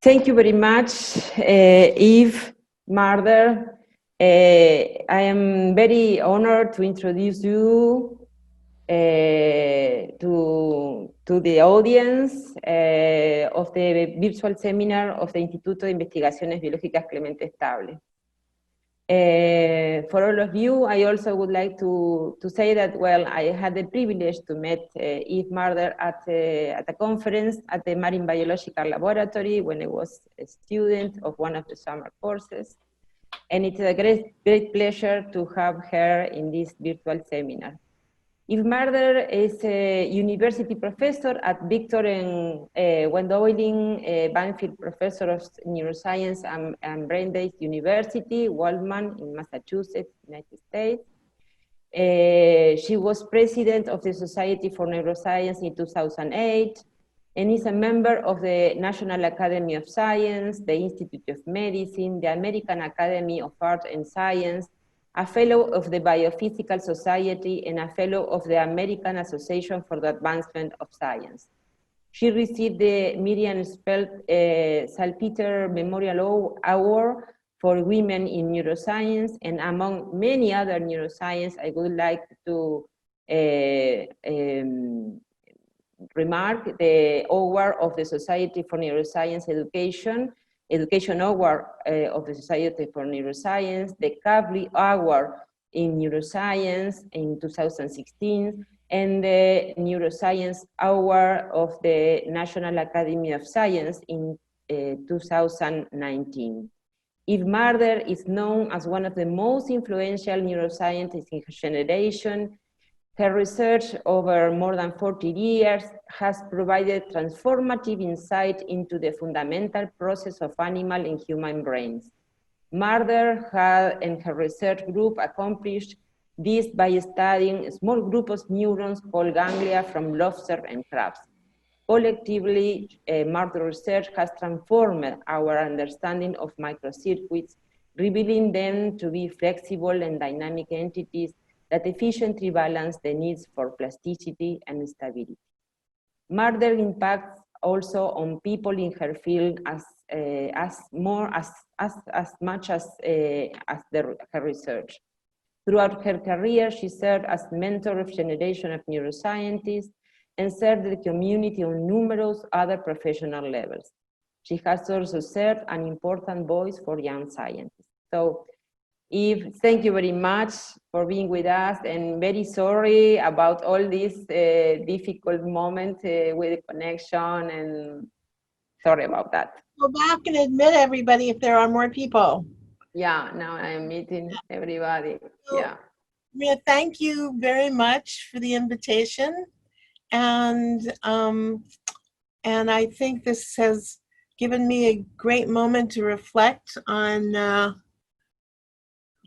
Thank you very much, Eve, Marder. I am very honored to introduce you to the audience of the virtual seminar of the Instituto de Investigaciones Biológicas Clemente Estable. For all of you, I also would like to say that, well, I had the privilege to meet Eve Marder at a conference at the Marine Biological Laboratory when I was a student of one of the summer courses. And it's a great pleasure to have her in this virtual seminar. Eve Marder is a university professor at Victor and Gwendolyn Banfield Professor of Neuroscience and Brain-Based University, Waltham in Massachusetts, United States. She was president of the Society for Neuroscience in 2008 and is a member of the National Academy of Science, the Institute of Medicine, the American Academy of Art and Science, a fellow of the Biophysical Society, and a fellow of the American Association for the Advancement of Science. She received the Miriam Salpeter Memorial Award for Women in Neuroscience, and among many other neuroscience, I would like to remark the award of the Society for Neuroscience Education Award of the Society for Neuroscience, the Kavli Award in Neuroscience in 2016, and the Neuroscience Award of the National Academy of Science in 2019. Eve Marder is known as one of the most influential neuroscientists in her generation. Her research over more than 40 years has provided transformative insight into the fundamental process of animal and human brains. Marder and her research group accomplished this by studying a small group of neurons called ganglia from lobsters and crabs. Collectively, Marder research has transformed our understanding of microcircuits, revealing them to be flexible and dynamic entities that efficiently balance the needs for plasticity and stability. Marder impacts also on people in her field as much as her research. Throughout her career, she served as mentor of generation of neuroscientists and served the community on numerous other professional levels. She has also served an important voice for young scientists. So, Eve, thank you very much for being with us, and very sorry about all these difficult moments with the connection, and sorry about that. Go back and admit everybody if there are more people. Yeah, now I'm meeting everybody. So, yeah. Maria, thank you very much for the invitation, and I think this has given me a great moment to reflect on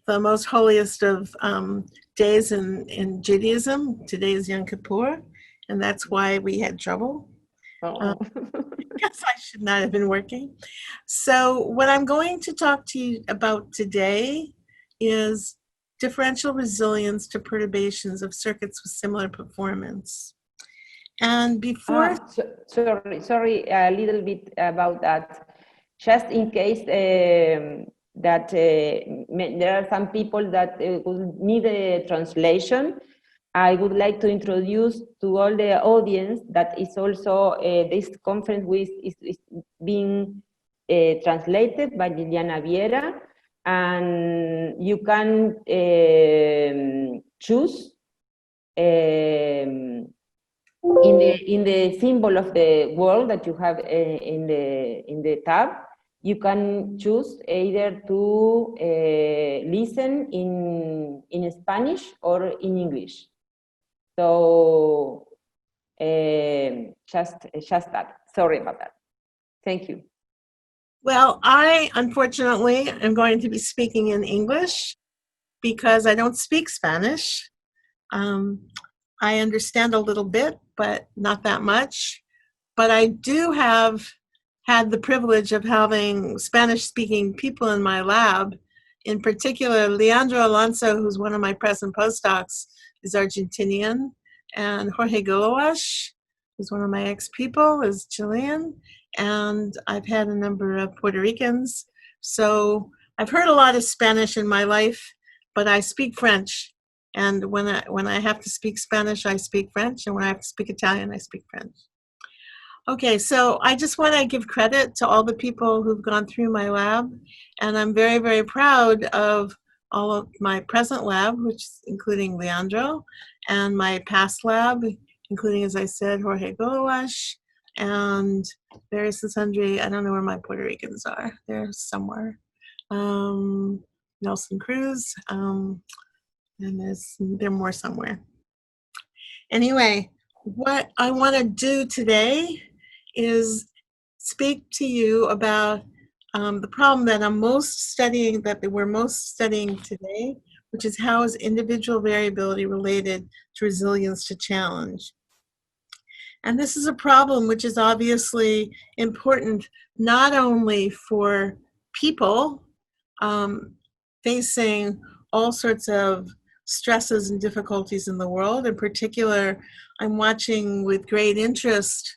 the most holiest of days in Judaism. Today is Yom Kippur, and that's why we had trouble. Because I should not have been working. So what I'm going to talk to you about today is differential resilience to perturbations of circuits with similar performance. And before... sorry, a little bit about that. Just in case that there are some people that would need a translation, I would like to introduce to all the audience that is also this conference is being translated by Liliana Viera, and you can choose in the symbol of the world that you have in the tab. You can choose either to listen in Spanish or in English. So just that. Sorry about that. Thank you. Well, I unfortunately am going to be speaking in English because I don't speak Spanish. I understand a little bit, but not that much. But I do have had the privilege of having Spanish-speaking people in my lab. In particular, Leandro Alonso, who's one of my present postdocs, is Argentinian, and Jorge Goloash, who's one of my ex-people, is Chilean, and I've had a number of Puerto Ricans. So I've heard a lot of Spanish in my life, but I speak French. And when I have to speak Spanish, I speak French. And when I have to speak Italian, I speak French. Okay, so I just want to give credit to all the people who've gone through my lab. And I'm very, very proud of all of my present lab, which is including Leandro, and my past lab, including, as I said, Jorge Golowash, and various and sundry. I don't know where my Puerto Ricans are. They're somewhere. Nelson Cruz, and there are more somewhere. Anyway, what I want to do today is speak to you about the problem that I'm most studying, that we're most studying today, which is how is individual variability related to resilience to challenge. And this is a problem which is obviously important not only for people facing all sorts of stresses and difficulties in the world. In particular, I'm watching with great interest,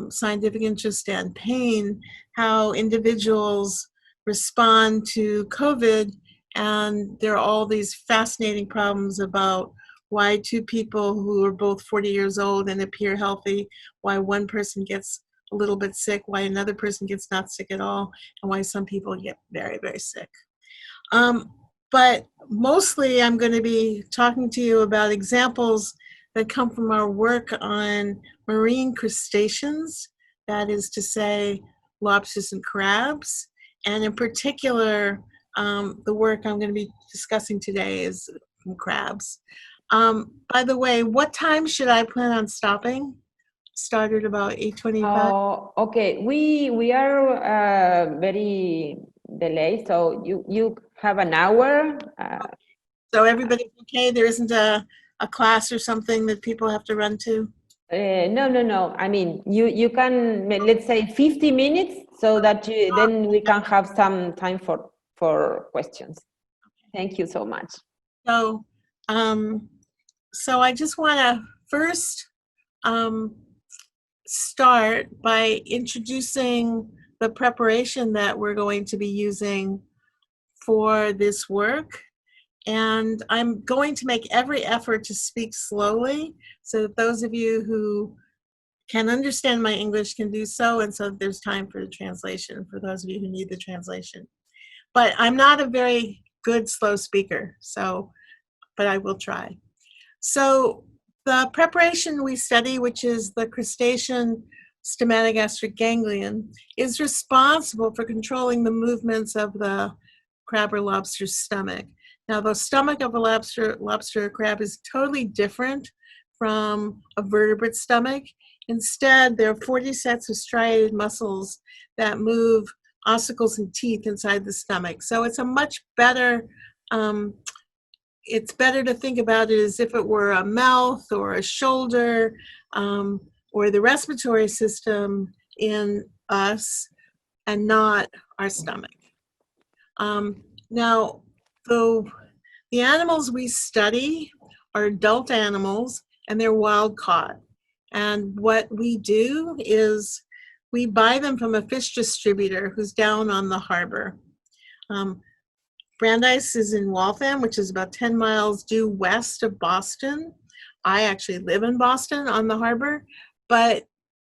scientific interest and pain, how individuals respond to COVID. And there are all these fascinating problems about why two people who are both 40 years old and appear healthy, why one person gets a little bit sick, why another person gets not sick at all, and why some people get very, very sick. But mostly I'm going to be talking to you about examples that come from our work on marine crustaceans, that is to say, lobsters and crabs. And in particular, the work I'm going to be discussing today is from crabs. By the way, what time should I plan on stopping? Started about 8:25. Oh, okay. We are very delayed, so you have an hour. So everybody's okay? There isn't a class or something that people have to run to? No. I mean, you can, let's say 50 minutes, so that then we can have some time for questions. Thank you so much. So, so I just want to first start by introducing the preparation that we're going to be using for this work. And I'm going to make every effort to speak slowly so that those of you who can understand my English can do so, and so there's time for the translation for those of you who need the translation. But I'm not a very good slow speaker, but I will try. So the preparation we study, which is the crustacean stomatogastric ganglion, is responsible for controlling the movements of the crab or lobster's stomach. Now, the stomach of a lobster or crab is totally different from a vertebrate stomach. Instead, there are 40 sets of striated muscles that move ossicles and teeth inside the stomach. So it's a much better, it's better to think about it as if it were a mouth or a shoulder or the respiratory system in us and not our stomach. Now, the animals we study are adult animals and they're wild caught. And what we do is we buy them from a fish distributor who's down on the harbor. Brandeis is in Waltham, which is about 10 miles due west of Boston. I actually live in Boston on the harbor, but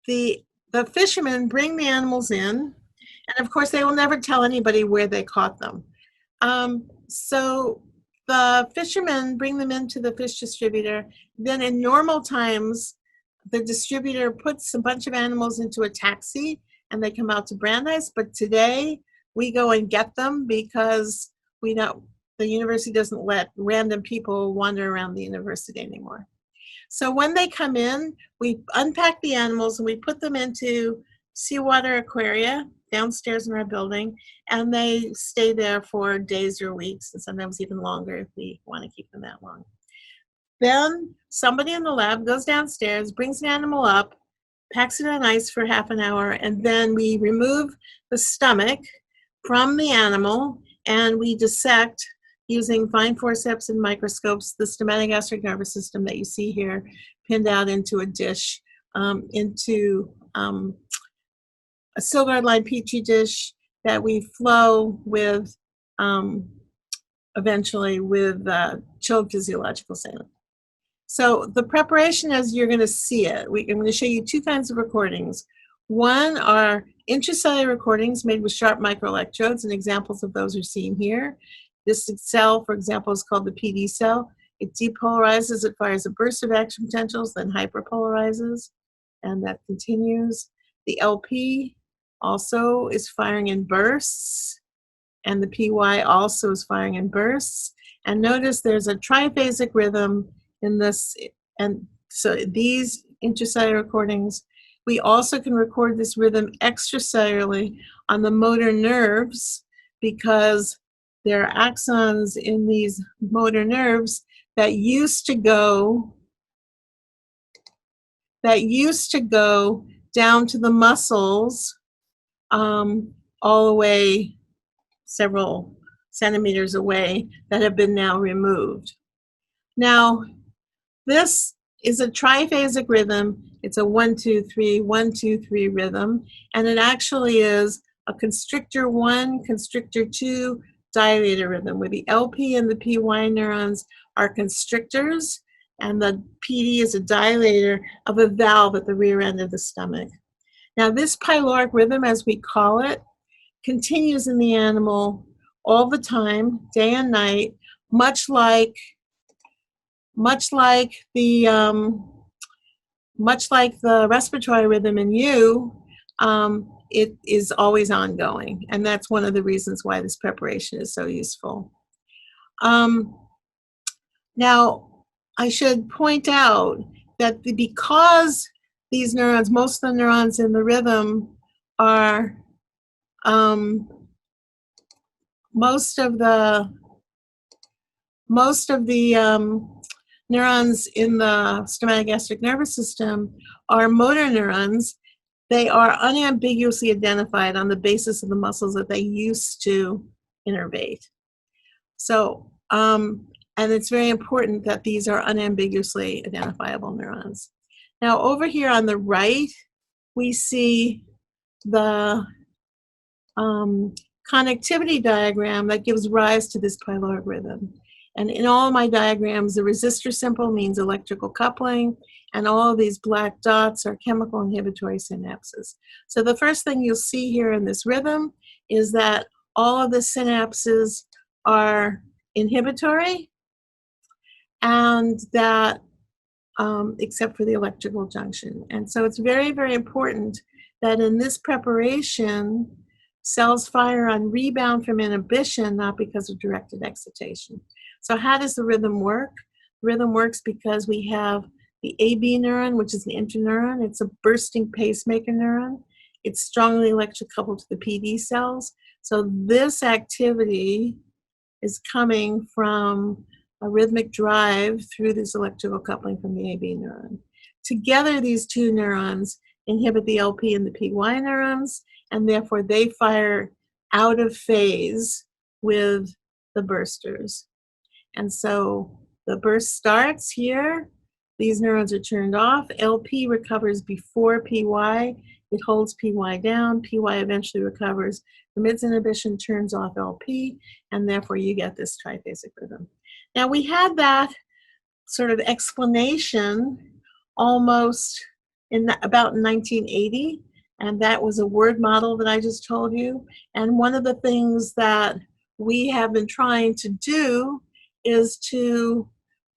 the fishermen bring the animals in, and of course they will never tell anybody where they caught them. So the fishermen bring them into the fish distributor. Then in normal times, the distributor puts a bunch of animals into a taxi and they come out to Brandeis. But today we go and get them because the university doesn't let random people wander around the university anymore. So when they come in, we unpack the animals and we put them into seawater aquaria downstairs in our building, and they stay there for days or weeks, and sometimes even longer if we want to keep them that long. Then somebody in the lab goes downstairs, brings an animal up, packs it on ice for half an hour, and then we remove the stomach from the animal and we dissect using fine forceps and microscopes the stomatogastric nervous system that you see here pinned out into a dish, into silver line petri dish that we flow with eventually with chilled physiological saline. So the preparation, as you're going to see it, I'm going to show you two kinds of recordings. One are intracellular recordings made with sharp microelectrodes, and examples of those are seen here. This cell, for example, is called the PD cell. It depolarizes, it fires a burst of action potentials, then hyperpolarizes, and that continues. The LP also is firing in bursts, and the PY also is firing in bursts. And notice there's a triphasic rhythm in this, and so these intracellular recordings, we also can record this rhythm extracellularly on the motor nerves, because there are axons in these motor nerves that used to go down to the muscles, all the way several centimeters away, that have been now removed. Now, this is a triphasic rhythm. It's a 1-2-3, 1-2-3 rhythm, and it actually is a constrictor 1, constrictor 2 dilator rhythm, where the LP and the PY neurons are constrictors, and the PD is a dilator of a valve at the rear end of the stomach. Now, this pyloric rhythm, as we call it, continues in the animal all the time, day and night, much like the respiratory rhythm in you. It is always ongoing, and that's one of the reasons why this preparation is so useful. Now, I should point out that because these neurons, most of the neurons in the rhythm are, most of the neurons in the stomatogastric nervous system are motor neurons. They are unambiguously identified on the basis of the muscles that they used to innervate. So, and it's very important that these are unambiguously identifiable neurons. Now, over here on the right, we see the connectivity diagram that gives rise to this pyloric rhythm. And in all my diagrams, the resistor symbol means electrical coupling, and all of these black dots are chemical inhibitory synapses. So the first thing you'll see here in this rhythm is that all of the synapses are inhibitory, and that, except for the electrical junction. And so it's very, very important that in this preparation, cells fire on rebound from inhibition, not because of directed excitation. So how does the rhythm work? The rhythm works because we have the AB neuron, which is the interneuron. It's a bursting pacemaker neuron. It's strongly electrocoupled to the PD cells. So this activity is coming from a rhythmic drive through this electrical coupling from the AB neuron. Together, these two neurons inhibit the LP and the PY neurons, and therefore they fire out of phase with the bursters. And so the burst starts here. These neurons are turned off. LP recovers before PY. It holds PY down. PY eventually recovers. Permits inhibition, turns off LP, and therefore you get this triphasic rhythm. Now, we had that sort of explanation almost in about 1980, and that was a word model that I just told you. And one of the things that we have been trying to do is to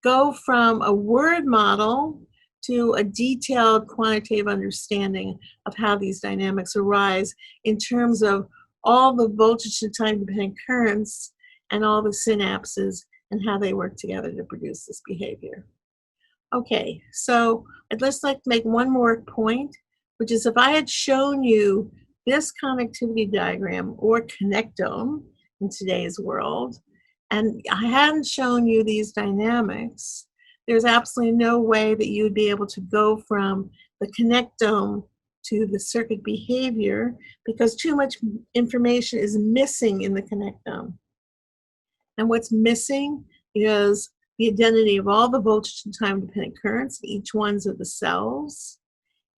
go from a word model to a detailed quantitative understanding of how these dynamics arise in terms of all the voltage to time dependent currents and all the synapses and how they work together to produce this behavior. Okay, so I'd just like to make one more point, which is if I had shown you this connectivity diagram or connectome in today's world, and I hadn't shown you these dynamics, there's absolutely no way that you would be able to go from the connectome to the circuit behavior, because too much information is missing in the connectome. And what's missing is the identity of all the voltage and time dependent currents in each one of the cells,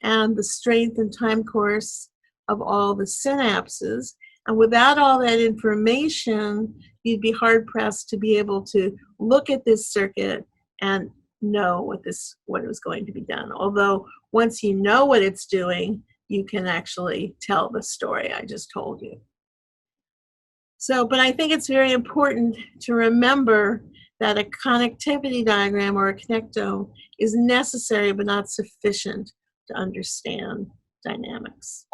and the strength and time course of all the synapses. And without all that information, you'd be hard-pressed to be able to look at this circuit and know what was going to be done. Although once you know what it's doing, you can actually tell the story I just told you. So, but I think it's very important to remember that a connectivity diagram or a connectome is necessary but not sufficient to understand dynamics.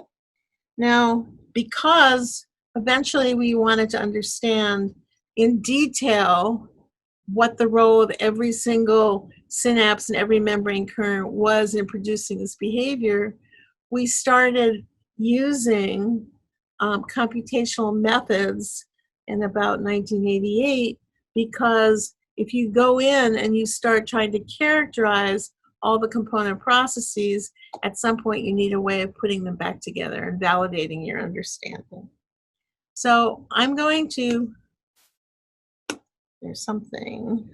Now, because eventually we wanted to understand in detail what the role of every single synapse and every membrane current was in producing this behavior, we started using computational methods in about 1988, because if you go in and you start trying to characterize all the component processes, at some point you need a way of putting them back together and validating your understanding. So I'm going to, there's something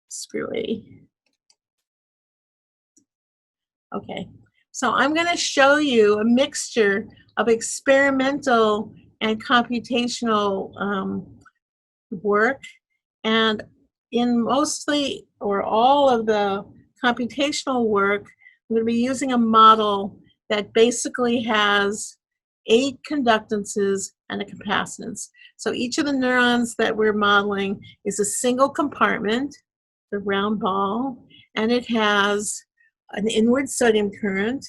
screwy. Okay, so I'm going to show you a mixture of experimental and computational work, and in mostly or all of the computational work, I'm going to be using a model that basically has 8 conductances and a capacitance. So each of the neurons that we're modeling is a single compartment, the round ball, and it has an inward sodium current,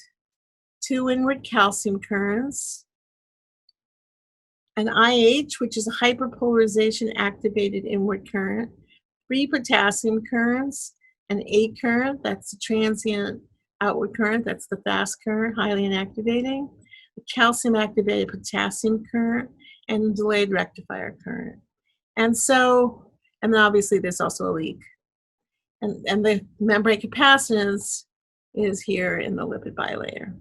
2 inward calcium currents, an IH, which is a hyperpolarization activated inward current, 3 potassium currents, an A current, that's a transient outward current, that's the fast current, highly inactivating, a calcium activated potassium current, and delayed rectifier current. And so, and then obviously there's also a leak. And the membrane capacitance is here in the lipid bilayer.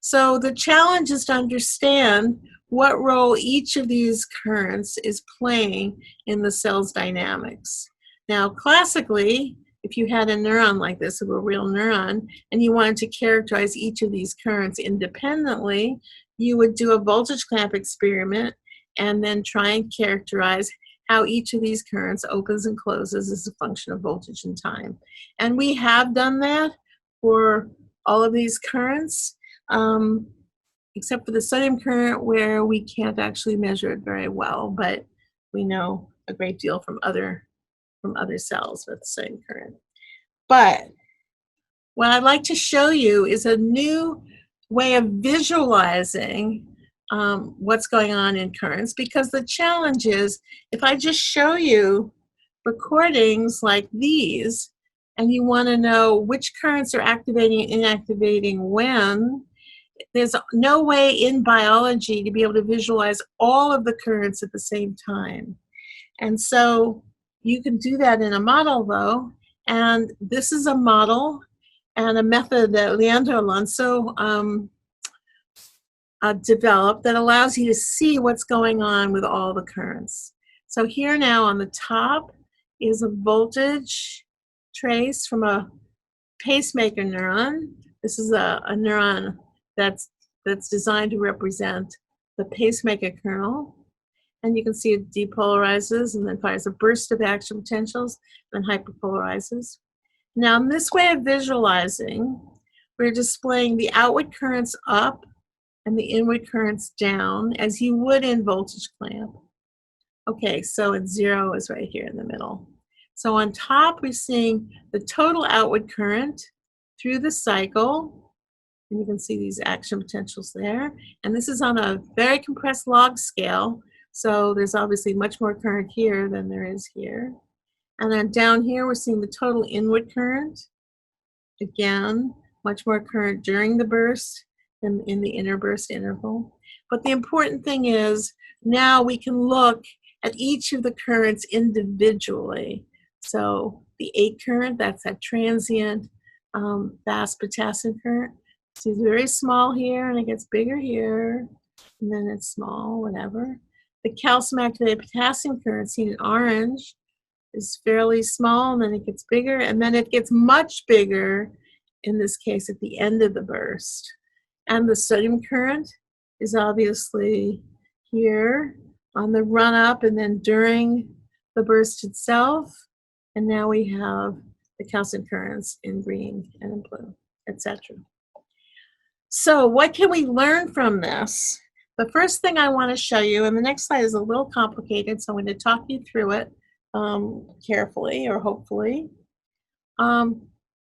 So the challenge is to understand what role each of these currents is playing in the cell's dynamics. Now, classically, if you had a neuron like this, a real neuron, and you wanted to characterize each of these currents independently, you would do a voltage clamp experiment and then try and characterize how each of these currents opens and closes as a function of voltage and time. And we have done that for all of these currents, except for the sodium current, where we can't actually measure it very well, but we know a great deal from other cells with the sodium current. But what I'd like to show you is a new way of visualizing what's going on in currents, because the challenge is, if I just show you recordings like these, and you want to know which currents are activating and inactivating when, there's no way in biology to be able to visualize all of the currents at the same time. And so you can do that in a model, though, and this is a model and a method that Leandro Alonso developed that allows you to see what's going on with all the currents. So here now on the top is a voltage trace from a pacemaker neuron. This is a neuron that's designed to represent the pacemaker kernel. And you can see it depolarizes and then fires a burst of action potentials and hyperpolarizes. Now, in this way of visualizing, we're displaying the outward currents up and the inward currents down, as you would in voltage clamp. Okay, so it's 0 is right here in the middle. So on top, we're seeing the total outward current through the cycle, and you can see these action potentials there. And this is on a very compressed log scale, so there's obviously much more current here than there is here. And then down here, we're seeing the total inward current. Again, much more current during the burst than in the inner burst interval. But the important thing is, now we can look at each of the currents individually. So the 8 current, that's that transient fast potassium current. So it's very small here, and it gets bigger here, and then it's small, whatever. The calcium activated potassium current, seen in orange, is fairly small, and then it gets bigger, and then it gets much bigger, in this case, at the end of the burst. And the sodium current is obviously here on the run up and then during the burst itself. And now we have the calcium currents in green and in blue, etc. So what can we learn from this? The first thing I want to show you, and the next slide is a little complicated, so I'm going to talk you through it carefully or hopefully.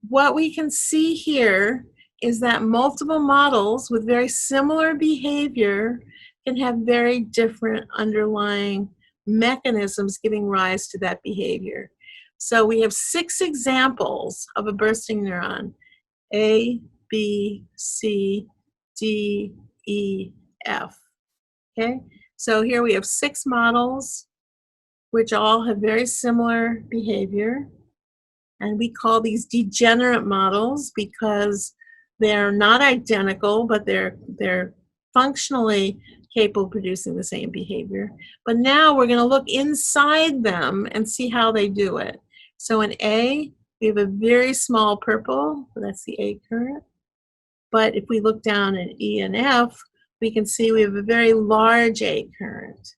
What we can see here is that multiple models with very similar behavior can have very different underlying mechanisms giving rise to that behavior. So we have 6 examples of a bursting neuron: A, B, C, D, E, F. Okay, so here we have 6 models which all have very similar behavior. And we call these degenerate models because they're not identical, but they're functionally capable of producing the same behavior. But now we're going to look inside them and see how they do it. So in A, we have a very small purple, so that's the A current. But if we look down at E and F, we can see we have a very large A current.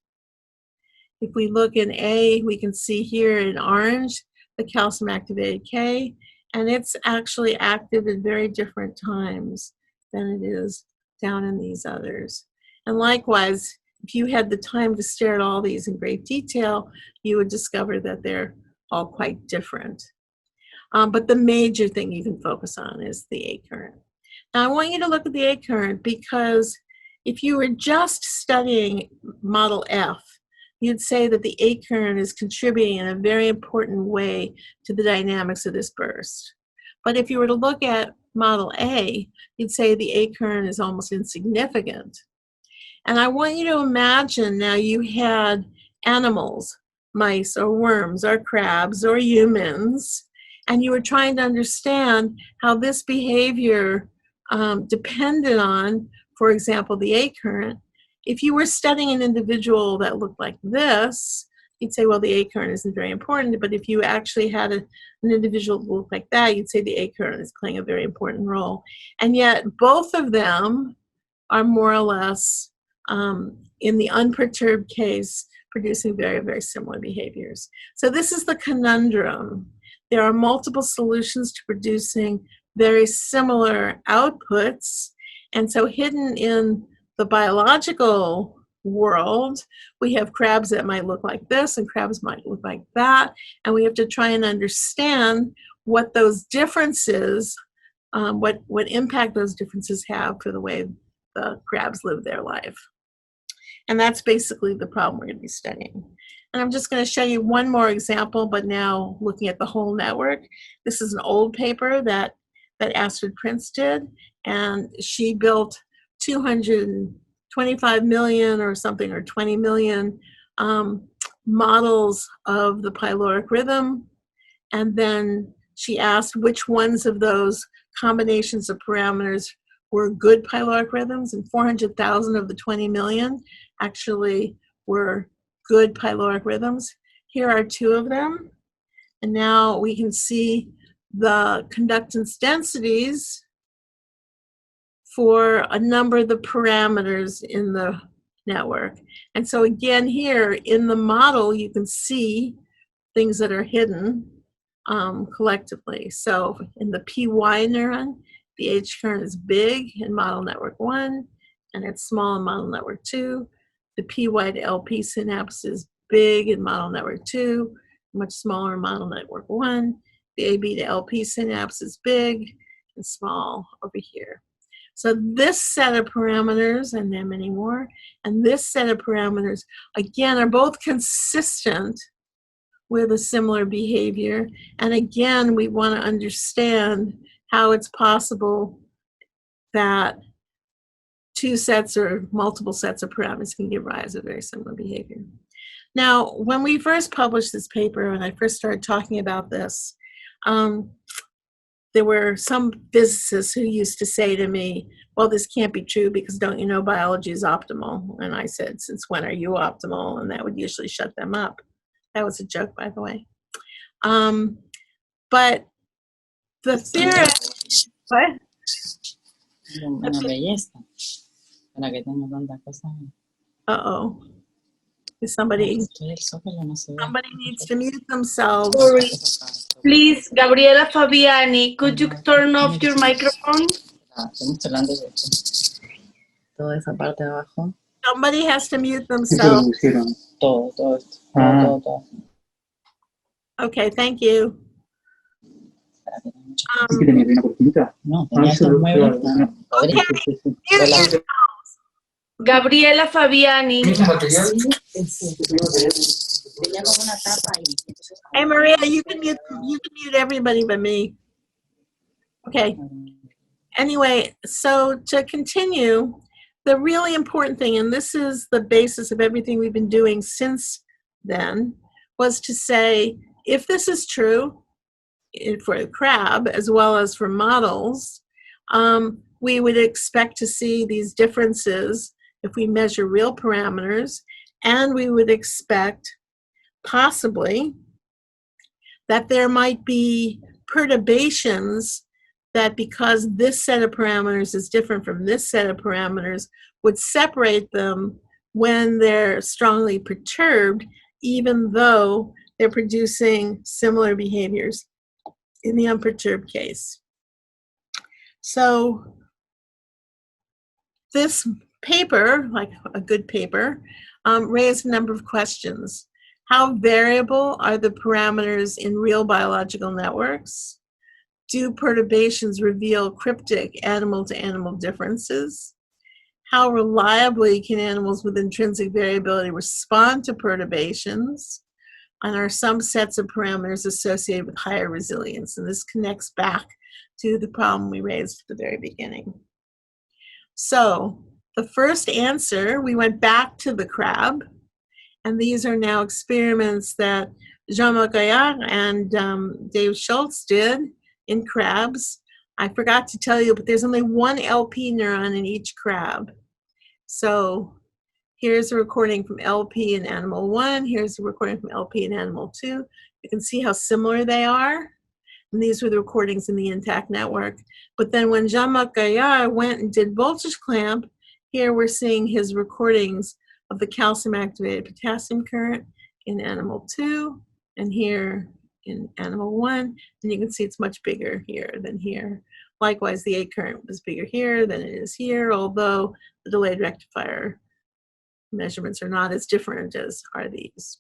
If we look in A, we can see here in orange the calcium activated K, and it's actually active at very different times than it is down in these others. And likewise, if you had the time to stare at all these in great detail, you would discover that they're all quite different. But the major thing you can focus on is the A current. Now I want you to look at the A current because if you were just studying model F, you'd say that the A current is contributing in a very important way to the dynamics of this burst. But if you were to look at model A, you'd say the A current is almost insignificant. And I want you to imagine now you had animals, mice or worms or crabs or humans, and you were trying to understand how this behavior depended on, for example, the A current. If you were studying an individual that looked like this, you'd say, well, the A current isn't very important. But if you actually had an individual that looked like that, you'd say the A current is playing a very important role. And yet both of them are more or less, in the unperturbed case, producing very, very similar behaviors. So this is the conundrum. There are multiple solutions to producing very similar outputs. And so hidden in the biological world, we have crabs that might look like this and crabs might look like that. And we have to try and understand what those differences, what impact those differences have for the way the crabs live their life. And that's basically the problem we're going to be studying. And I'm just going to show you one more example, but now looking at the whole network. This is an old paper that Astrid Prince did, and she built 225 million or something, or 20 million models of the pyloric rhythm. And then she asked which ones of those combinations of parameters were good pyloric rhythms, and 400,000 of the 20 million actually were good pyloric rhythms. Here are 2 of them. And now we can see the conductance densities for a number of the parameters in the network. And so again, here in the model, you can see things that are hidden collectively. So in the PY neuron, the H current is big in model network 1, and it's small in model network 2. The PY to LP synapse is big in model network 2, much smaller in model network 1. The AB to LP synapse is big and small over here. So this set of parameters, and there are many more, and this set of parameters, again, are both consistent with a similar behavior. And again, we want to understand how it's possible that 2 sets or multiple sets of parameters can give rise to very similar behavior. Now, when we first published this paper, and I first started talking about this, there were some physicists who used to say to me, well, this can't be true because don't you know biology is optimal? And I said, since when are you optimal? And that would usually shut them up. That was a joke, by the way. But the theory, what? Para que tengo tantas cosas. Uh-oh. Is somebody needs to mute themselves. Sorry. Please, Gabriela Fabiani, could you turn off your microphone? Toda esa parte de abajo. Somebody has to mute themselves. Todo esto. Todo. Okay, thank you. No, tenía estos muebles. Okay. Gabriela Fabiani. Hey Maria, you can mute everybody but me. Okay. Anyway, so to continue, the really important thing, and this is the basis of everything we've been doing since then, was to say, if this is true for the crab as well as for models, we would expect to see these differences if we measure real parameters, and we would expect possibly that there might be perturbations that, because this set of parameters is different from this set of parameters, would separate them when they're strongly perturbed, even though they're producing similar behaviors in the unperturbed case. So this paper, like a good paper, raised a number of questions. How variable are the parameters in real biological networks? Do perturbations reveal cryptic animal-to-animal differences? How reliably can animals with intrinsic variability respond to perturbations? And are some sets of parameters associated with higher resilience? And this connects back to the problem we raised at the very beginning. So the first answer, we went back to the crab, and these are now experiments that Jean-Marc Gaillard and Dave Schultz did in crabs. I forgot to tell you, but there's only one LP neuron in each crab. So here's a recording from LP in animal 1. Here's a recording from LP in animal 2. You can see how similar they are. And these were the recordings in the intact network. But then when Jean-Marc Gaillard went and did voltage clamp, here we're seeing his recordings of the calcium-activated potassium current in animal 2, and here in animal 1. And you can see it's much bigger here than here. Likewise, the A current was bigger here than it is here, although the delayed rectifier measurements are not as different as are these.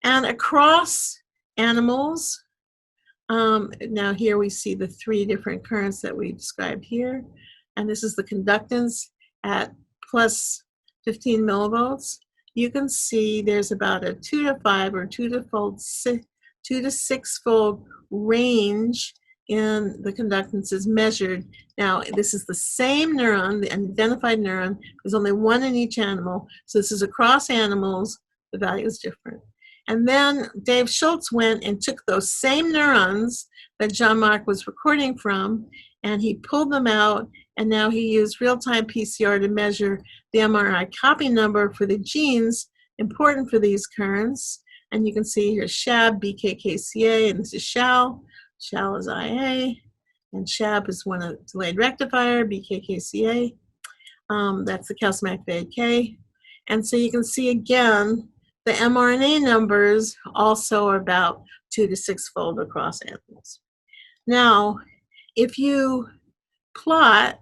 And across animals, now here we see the 3 different currents that we described here. And this is the conductance at plus 15 millivolts. You can see there's about a 2 to 5 or 2 to 6 fold range in the conductances measured. Now, this is the same neuron, the identified neuron. There's only one in each animal. So this is across animals. The value is different. And then Dave Schultz went and took those same neurons that Jean-Marc was recording from, and he pulled them out, and now he used real-time PCR to measure the MRI copy number for the genes important for these currents. And you can see here SHAB, BKKCA, and this is SHAL. SHAL is IA, and SHAB is one of the delayed rectifier, BKKCA. That's the calcium-activated K. And so you can see again, the mRNA numbers also are about 2 to 6 fold across animals. Now, if you plot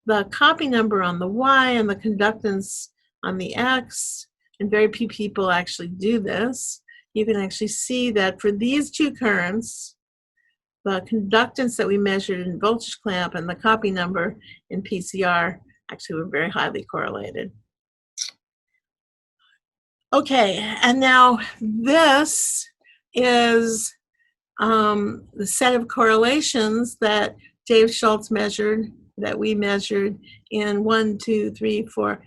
the copy number on the Y and the conductance on the X, and very few people actually do this, you can actually see that for these 2 currents, the conductance that we measured in voltage clamp and the copy number in PCR actually were very highly correlated. Okay, and now this is the set of correlations that Dave Schultz measured, that we measured in 1, 2, 3, 4,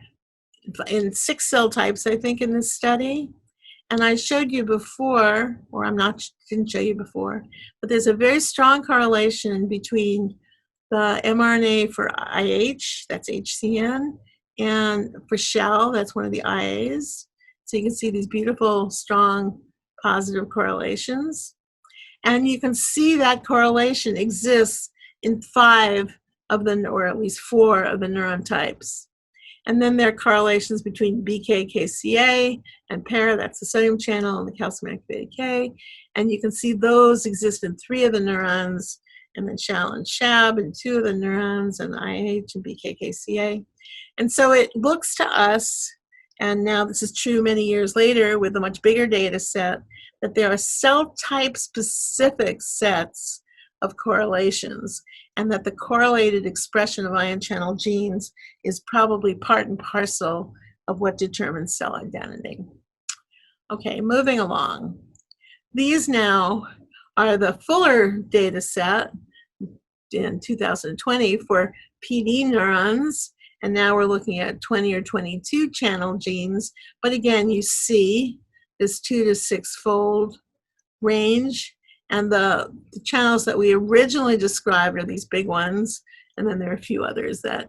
in 6 cell types, I think, in this study. And I showed you before, or didn't show you before, but there's a very strong correlation between the mRNA for IH, that's HCN, and for SHAL, that's one of the IAs. So you can see these beautiful, strong, positive correlations. And you can see that correlation exists in 5 of the, or at least 4 of the neuron types. And then there are correlations between BK-KCA and para, that's the sodium channel, and the calcium activated K. And you can see those exist in 3 of the neurons, and then SHAL and SHAB in 2 of the neurons, and IH and BK-KCA. And so it looks to us, and now this is true many years later with a much bigger data set, that there are cell type specific sets of correlations, and that the correlated expression of ion channel genes is probably part and parcel of what determines cell identity. Okay, moving along. These now are the fuller data set in 2020 for PD neurons, and now we're looking at 20 or 22 channel genes. But again, you see this 2 to 6-fold range, and the channels that we originally described are these big ones, and then there are a few others that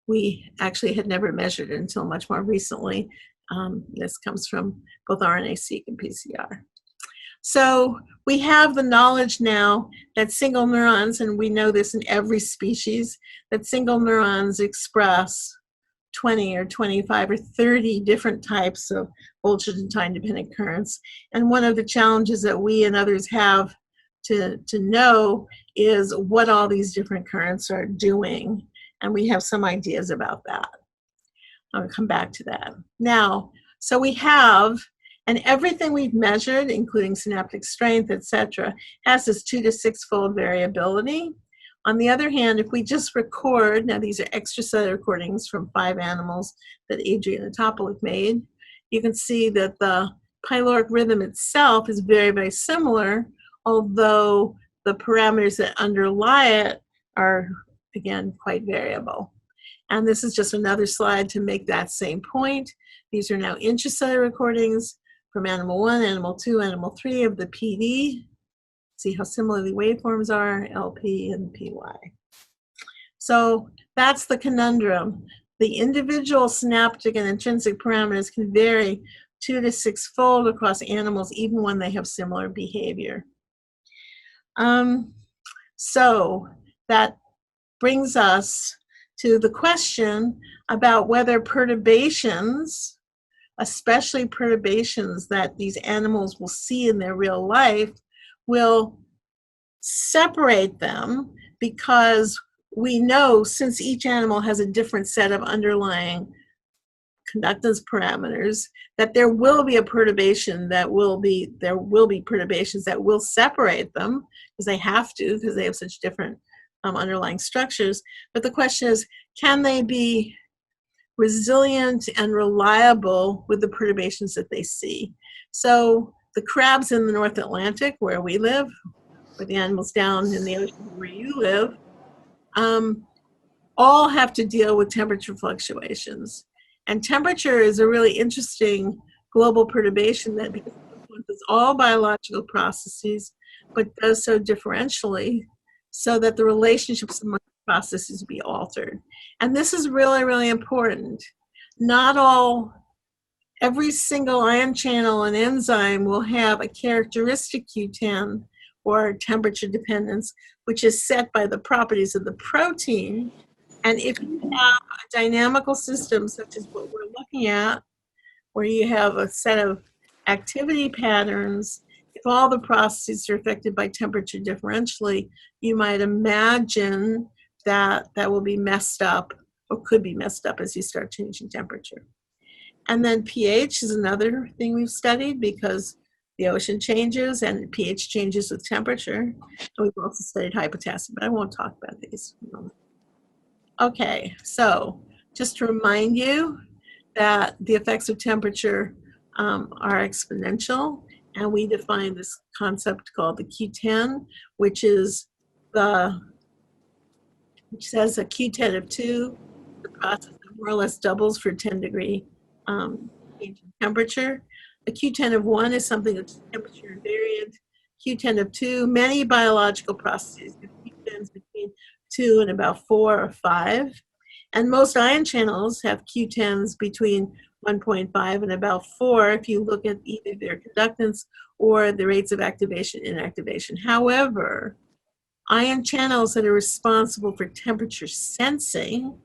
we actually had never measured until much more recently. This comes from both RNA-seq and PCR. So we have the knowledge now that single neurons, and we know this in every species, that single neurons express 20 or 25 or 30 different types of voltage and time-dependent currents. And one of the challenges that we and others have to know is what all these different currents are doing. And we have some ideas about that. I'll come back to that. Now, so we have, and everything we've measured, including synaptic strength, etc., has this 2 to 6-fold variability. On the other hand, if we just record, now these are extracellular recordings from 5 animals that Adrian Topolik made, you can see that the pyloric rhythm itself is very, very similar, although the parameters that underlie it are, again, quite variable. And this is just another slide to make that same point. These are now intracellular recordings from animal 1, animal 2, animal 3 of the PD. See how similar the waveforms are, LP and PY. So that's the conundrum. The individual synaptic and intrinsic parameters can vary 2 to 6-fold across animals, even when they have similar behavior. So that brings us to the question about whether perturbations, especially perturbations that these animals will see in their real life, will separate them, because we know, since each animal has a different set of underlying conductance parameters, that there will be a perturbation that will be, there will be perturbations that will separate them, because they have to, because they have such different underlying structures. But the question is, can they be resilient and reliable with the perturbations that they see? So the crabs in the North Atlantic, where we live, or the animals down in the ocean where you live, all have to deal with temperature fluctuations. And temperature is a really interesting global perturbation that influences all biological processes, but does so differentially, so that the relationships among processes be altered. And this is really, really important. Not all, every single ion channel and enzyme will have a characteristic Q10 or temperature dependence, which is set by the properties of the protein. And if you have a dynamical system, such as what we're looking at, where you have a set of activity patterns, if all the processes are affected by temperature differentially, you might imagine that that will be messed up, or could be messed up, as you start changing temperature. And then pH is another thing we've studied, because the ocean changes and pH changes with temperature. And we've also studied high potassium, but I won't talk about these. Okay, so just to remind you that the effects of temperature are exponential, and we define this concept called the Q10, which says a Q10 of 2, the process more or less doubles for 10-degree change in temperature. A Q10 of 1 is something that's temperature invariant. Q10 of 2, many biological processes have Q10s between 2 and about 4 or 5. And most ion channels have Q10s between 1.5 and about 4 if you look at either their conductance or the rates of activation and inactivation. However, ion channels that are responsible for temperature sensing,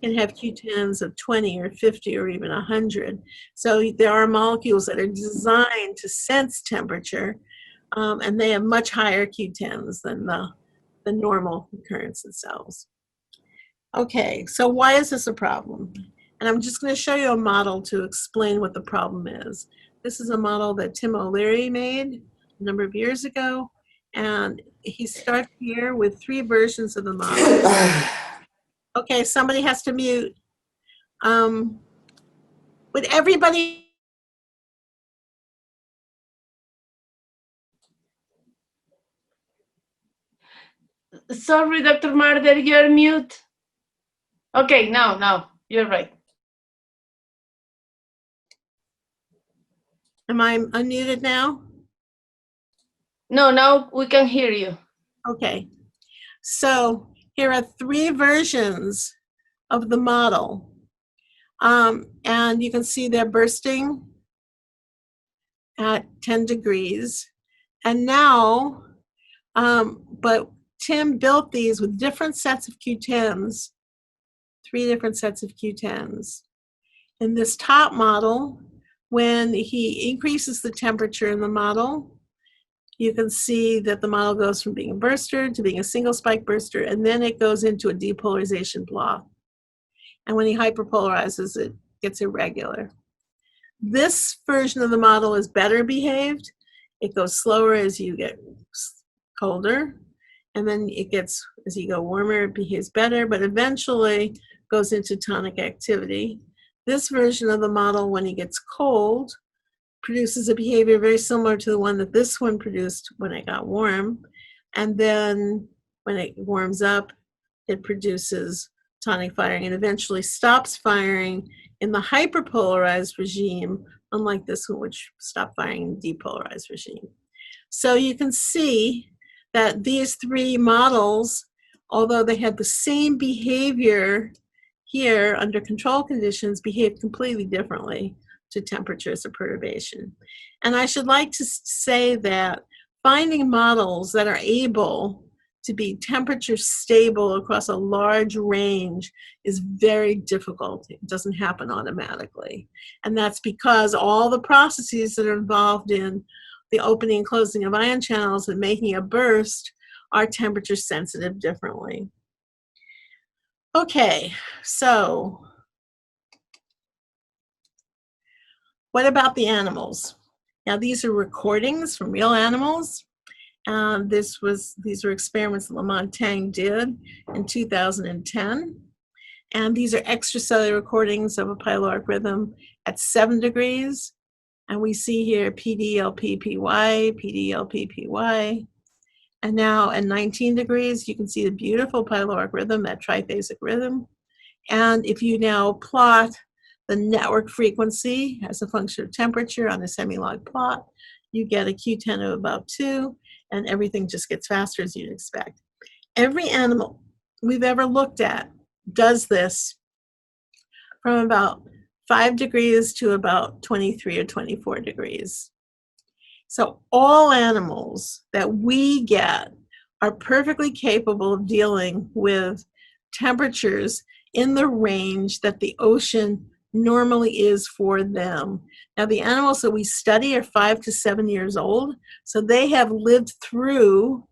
can have Q10s of 20 or 50 or even 100. So there are molecules that are designed to sense temperature, and they have much higher Q10s than the normal occurrence in cells. Okay, so why is this a problem? And I'm just going to show you a model to explain what the problem is. This is a model that Tim O'Leary made a number of years ago, and he starts here with 3 versions of the model. Okay, somebody has to mute. Would everybody? Sorry, Dr. Marder, you're mute. Okay, now, you're right. Am I unmuted now? No, now we can hear you. Okay, so here are 3 versions of the model. And you can see they're bursting at 10 degrees. And now, but Tim built these with different sets of Q10s, 3 different sets of Q10s. In this top model, when he increases the temperature in the model, you can see that the model goes from being a burster to being a single spike burster, and then it goes into a depolarization block. And when he hyperpolarizes, it gets irregular. This version of the model is better behaved. It goes slower as you get colder, and then it gets, as you go warmer, it behaves better, but eventually goes into tonic activity. This version of the model, when it gets cold, produces a behavior very similar to the one that this one produced when it got warm. And then when it warms up, it produces tonic firing and eventually stops firing in the hyperpolarized regime, unlike this one, which stopped firing in the depolarized regime. So you can see that these 3 models, although they had the same behavior here under control conditions, behaved completely differently to temperatures of perturbation. And I should like to say that finding models that are able to be temperature stable across a large range is very difficult. It doesn't happen automatically. And that's because all the processes that are involved in the opening and closing of ion channels and making a burst are temperature sensitive differently. Okay, so what about the animals? Now these are recordings from real animals. These were experiments that Lamontagne did in 2010. And these are extracellular recordings of a pyloric rhythm at 7 degrees. And we see here PDLPPY, PDLPPY. And now at 19 degrees, you can see the beautiful pyloric rhythm, that triphasic rhythm. And if you now plot the network frequency as a function of temperature on a semi-log plot, you get a Q10 of about 2, and everything just gets faster as you'd expect. Every animal we've ever looked at does this from about 5 degrees to about 23 or 24 degrees. So all animals that we get are perfectly capable of dealing with temperatures in the range that the ocean normally is for them. Now the animals that we study are 5 to 7 years old, so they have lived through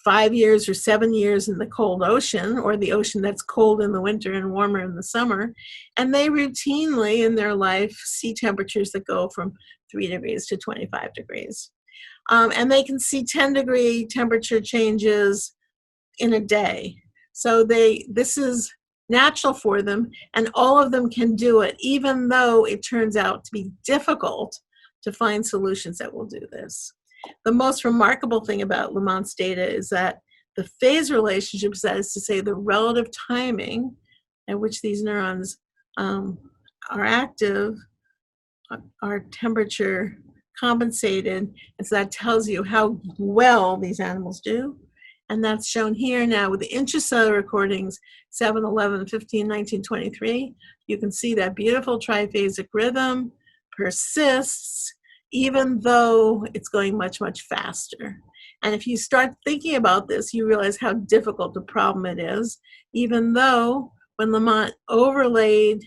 5 years or 7 years in the cold ocean, or the ocean that's cold in the winter and warmer in the summer, and they routinely in their life see temperatures that go from 3 degrees to 25 degrees. And they can see 10-degree temperature changes in a day. So this is natural for them, and all of them can do it, even though it turns out to be difficult to find solutions that will do this. The most remarkable thing about Lamont's data is that the phase relationships, that is to say the relative timing at which these neurons are active, are temperature compensated, and so that tells you how well these animals do. And that's shown here now with the intracellular recordings, 7, 11, 15, 19, 23. You can see that beautiful triphasic rhythm persists even though it's going much, much faster. And if you start thinking about this, you realize how difficult a problem it is, even though when Lamont overlaid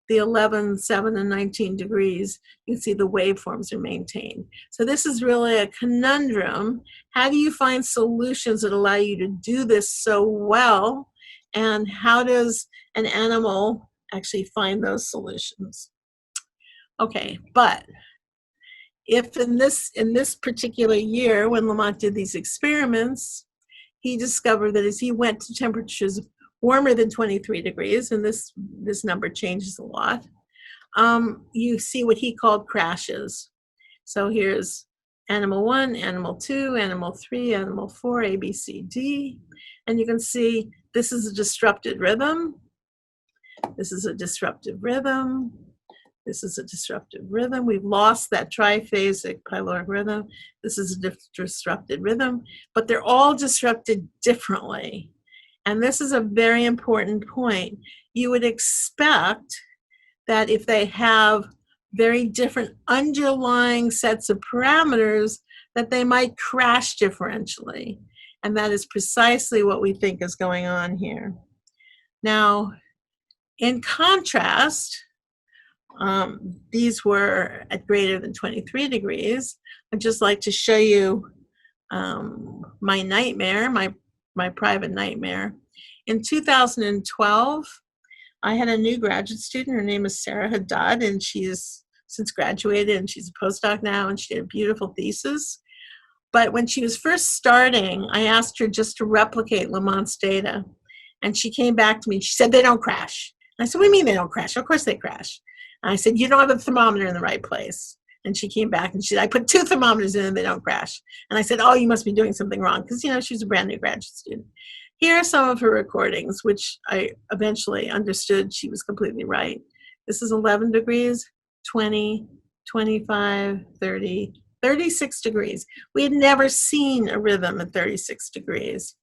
the 11, 7, and 19 degrees, you can see the waveforms are maintained. So this is really a conundrum. How do you find solutions that allow you to do this so well? And how does an animal actually find those solutions? Okay, but if in this particular year, when Lamont did these experiments, he discovered that as he went to temperatures warmer than 23 degrees, and this number changes a lot, you see what he called crashes. So here's animal 1, animal 2, animal 3, animal 4, A, B, C, D. And you can see this is a disrupted rhythm. This is a disruptive rhythm. This is a disruptive rhythm. We've lost that triphasic pyloric rhythm. This is a disrupted rhythm, but they're all disrupted differently. And this is a very important point. You would expect that if they have very different underlying sets of parameters, that they might crash differentially. And that is precisely what we think is going on here. Now, in contrast, these were at greater than 23 degrees. I'd just like to show you my nightmare, my private nightmare. In 2012, I had a new graduate student. Her name is Sarah Haddad, and she is since graduated, and she's a postdoc now, and she did a beautiful thesis. But when she was first starting, I asked her just to replicate Lamont's data. And she came back to me, and she said, they don't crash. And I said, what do you mean they don't crash? Of course they crash. And I said, you don't have a thermometer in the right place. And she came back and she said, I put 2 thermometers in and they don't crash. And I said, oh, you must be doing something wrong. Because, you know, she was a brand new graduate student. Here are some of her recordings, which I eventually understood she was completely right. This is 11 degrees, 20, 25, 30, 36 degrees. We had never seen a rhythm at 36 degrees.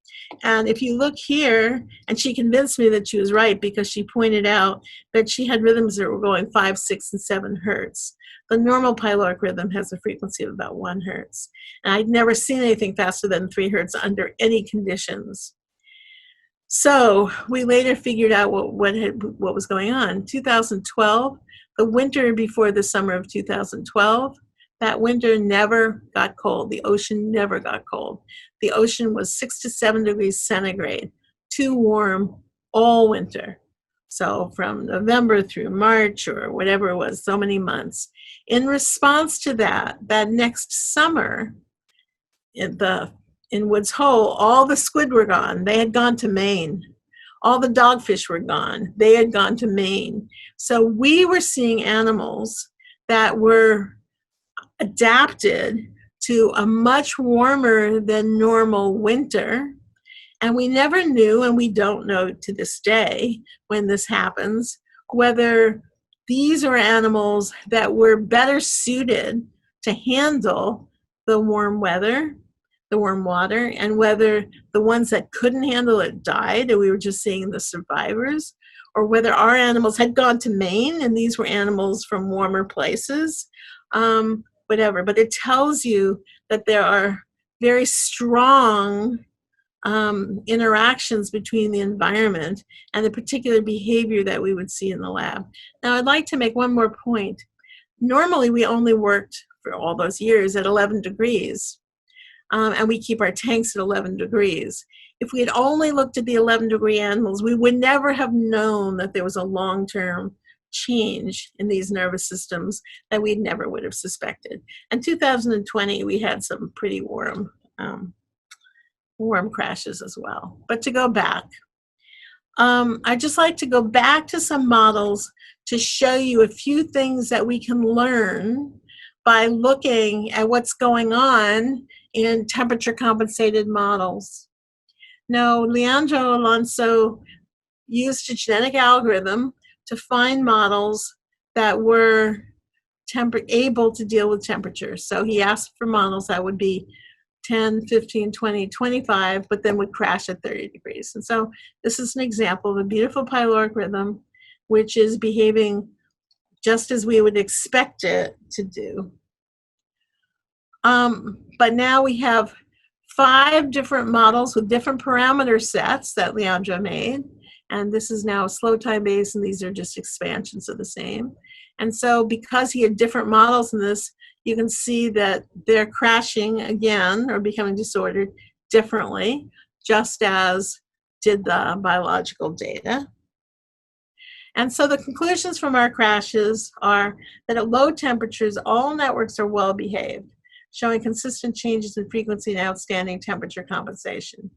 And if you look here, and she convinced me that she was right because she pointed out that she had rhythms that were going 5, 6, and 7 hertz. The normal pyloric rhythm has a frequency of about 1 hertz. And I'd never seen anything faster than 3 hertz under any conditions. So we later figured out what was going on. 2012, the winter before the summer of 2012, that winter never got cold. The ocean never got cold. The ocean was 6 to 7 degrees centigrade, too warm all winter. So from November through March or whatever it was, so many months. In response to that next summer, in Woods Hole, all the squid were gone. They had gone to Maine. All the dogfish were gone. They had gone to Maine. So we were seeing animals that were adapted to a much warmer than normal winter. And we never knew, and we don't know to this day when this happens, whether these are animals that were better suited to handle the warm weather, the warm water, and whether the ones that couldn't handle it died and we were just seeing the survivors, or whether our animals had gone to Maine and these were animals from warmer places, whatever. But it tells you that there are very strong interactions between the environment and the particular behavior that we would see in the lab. Now, I'd like to make one more point. Normally, we only worked for all those years at 11 degrees, and we keep our tanks at 11 degrees. If we had only looked at the 11-degree animals, we would never have known that there was a long-term change in these nervous systems that we never would have suspected. In 2020, we had some pretty warm crashes as well. But to go back, I'd just like to go back to some models to show you a few things that we can learn by looking at what's going on in temperature compensated models. Now, Leandro Alonso used a genetic algorithm to find models that were able to deal with temperature. So he asked for models that would be 10, 15, 20, 25, but then would crash at 30 degrees. And so this is an example of a beautiful pyloric rhythm, which is behaving just as we would expect it to do. But now we have 5 different models with different parameter sets that Leandro made. And this is now a slow time base, and these are just expansions of the same. And so because he had different models in this, you can see that they're crashing again or becoming disordered differently, just as did the biological data. And so the conclusions from our crashes are that at low temperatures, all networks are well behaved, showing consistent changes in frequency and outstanding temperature compensation.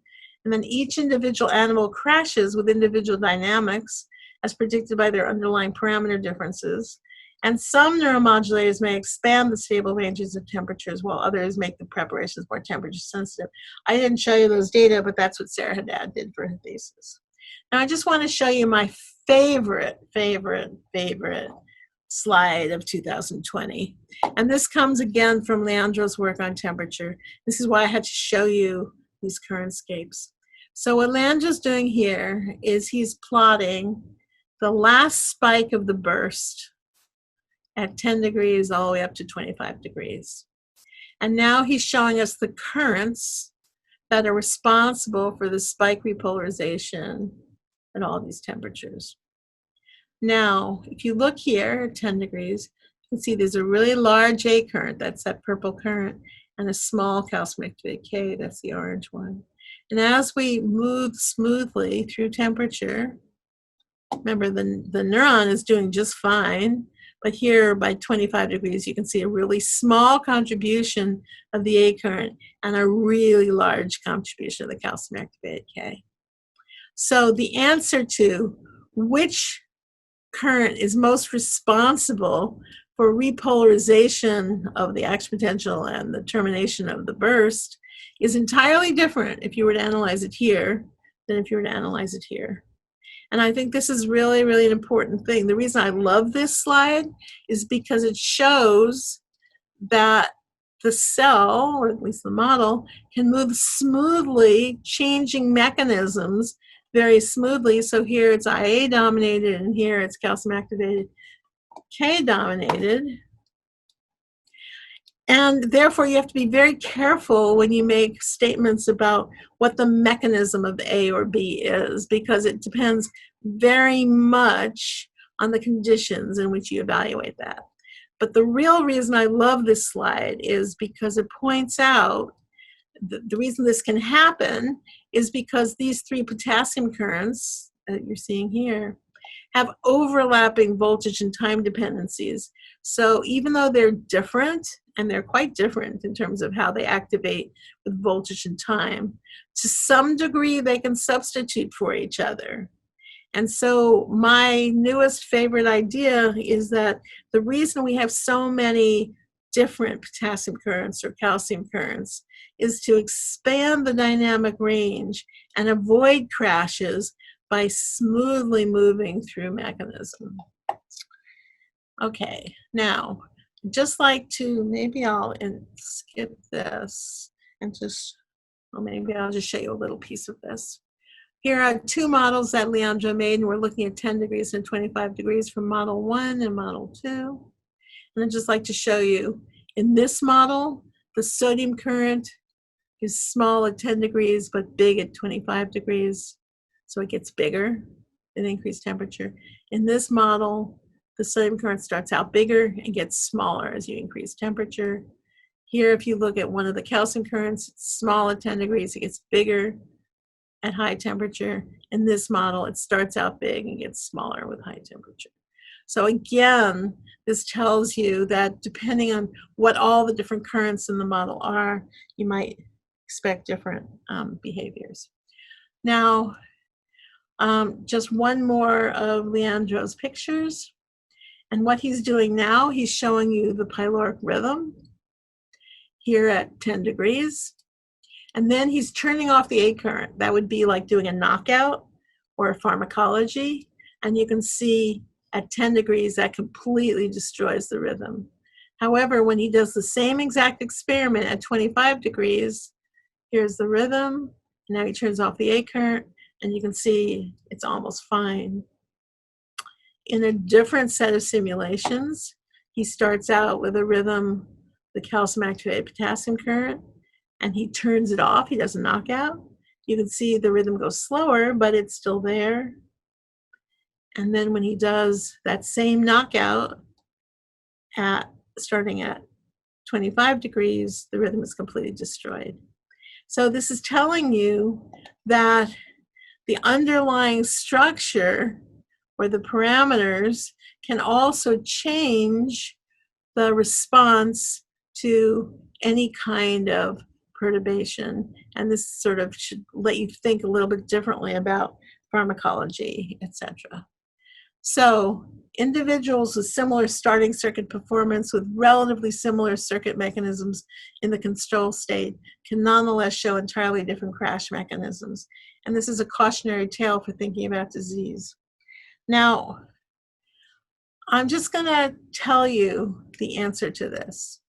And then each individual animal crashes with individual dynamics as predicted by their underlying parameter differences. And some neuromodulators may expand the stable ranges of temperatures while others make the preparations more temperature sensitive. I didn't show you those data, but that's what Sarah Haddad did for her thesis. Now I just want to show you my favorite slide of 2020. And this comes again from Leandro's work on temperature. This is why I had to show you these currentscapes. So what Leandro's doing here is he's plotting the last spike of the burst at 10 degrees all the way up to 25 degrees. And now he's showing us the currents that are responsible for the spike repolarization at all these temperatures. Now, if you look here at 10 degrees, you can see there's a really large A current, that's that purple current, and a small calcium activated K, that's the orange one. And as we move smoothly through temperature, remember the neuron is doing just fine, but here by 25 degrees, you can see a really small contribution of the A current and a really large contribution of the calcium activated K. So the answer to which current is most responsible for repolarization of the action potential and the termination of the burst is entirely different if you were to analyze it here than if you were to analyze it here. And I think this is really, really an important thing. The reason I love this slide is because it shows that the cell, or at least the model, can move smoothly, changing mechanisms very smoothly. So here it's IA dominated, and here it's calcium activated K dominated. And therefore you have to be very careful when you make statements about what the mechanism of A or B is, because it depends very much on the conditions in which you evaluate that. But the real reason I love this slide is because it points out the reason this can happen is because these three potassium currents that you're seeing here have overlapping voltage and time dependencies. So even though they're different, and they're quite different in terms of how they activate with voltage and time, to some degree they can substitute for each other. And so my newest favorite idea is that the reason we have so many different potassium currents or calcium currents is to expand the dynamic range and avoid crashes by smoothly moving through mechanism. Okay, now, just like to, maybe I'll skip this and just, well, maybe I'll just show you a little piece of this. Here are two models that Leandro made, and we're looking at 10 degrees and 25 degrees from model 1 and model 2. And I'd just like to show you, in this model, the sodium current is small at 10 degrees, but big at 25 degrees. So it gets bigger at increased temperature. In this model, the sodium current starts out bigger and gets smaller as you increase temperature. Here, if you look at one of the calcium currents, it's small at 10 degrees, it gets bigger at high temperature. In this model, it starts out big and gets smaller with high temperature. So again, this tells you that depending on what all the different currents in the model are, you might expect different behaviors. Now, just one more of Leandro's pictures. And what he's doing now, he's showing you the pyloric rhythm here at 10 degrees. And then he's turning off the A current. That would be like doing a knockout or a pharmacology. And you can see at 10 degrees, that completely destroys the rhythm. However, when he does the same exact experiment at 25 degrees, here's the rhythm. Now he turns off the A current, and you can see it's almost fine. In a different set of simulations, he starts out with a rhythm, the calcium activated potassium current, and he turns it off. He does a knockout. You can see the rhythm goes slower, but it's still there. And then when he does that same knockout starting at 25 degrees, the rhythm is completely destroyed. So this is telling you that the underlying structure or the parameters can also change the response to any kind of perturbation. And this sort of should let you think a little bit differently about pharmacology, etc. So individuals with similar starting circuit performance with relatively similar circuit mechanisms in the control state can nonetheless show entirely different crash mechanisms. And this is a cautionary tale for thinking about disease. Now, I'm just going to tell you the answer to this.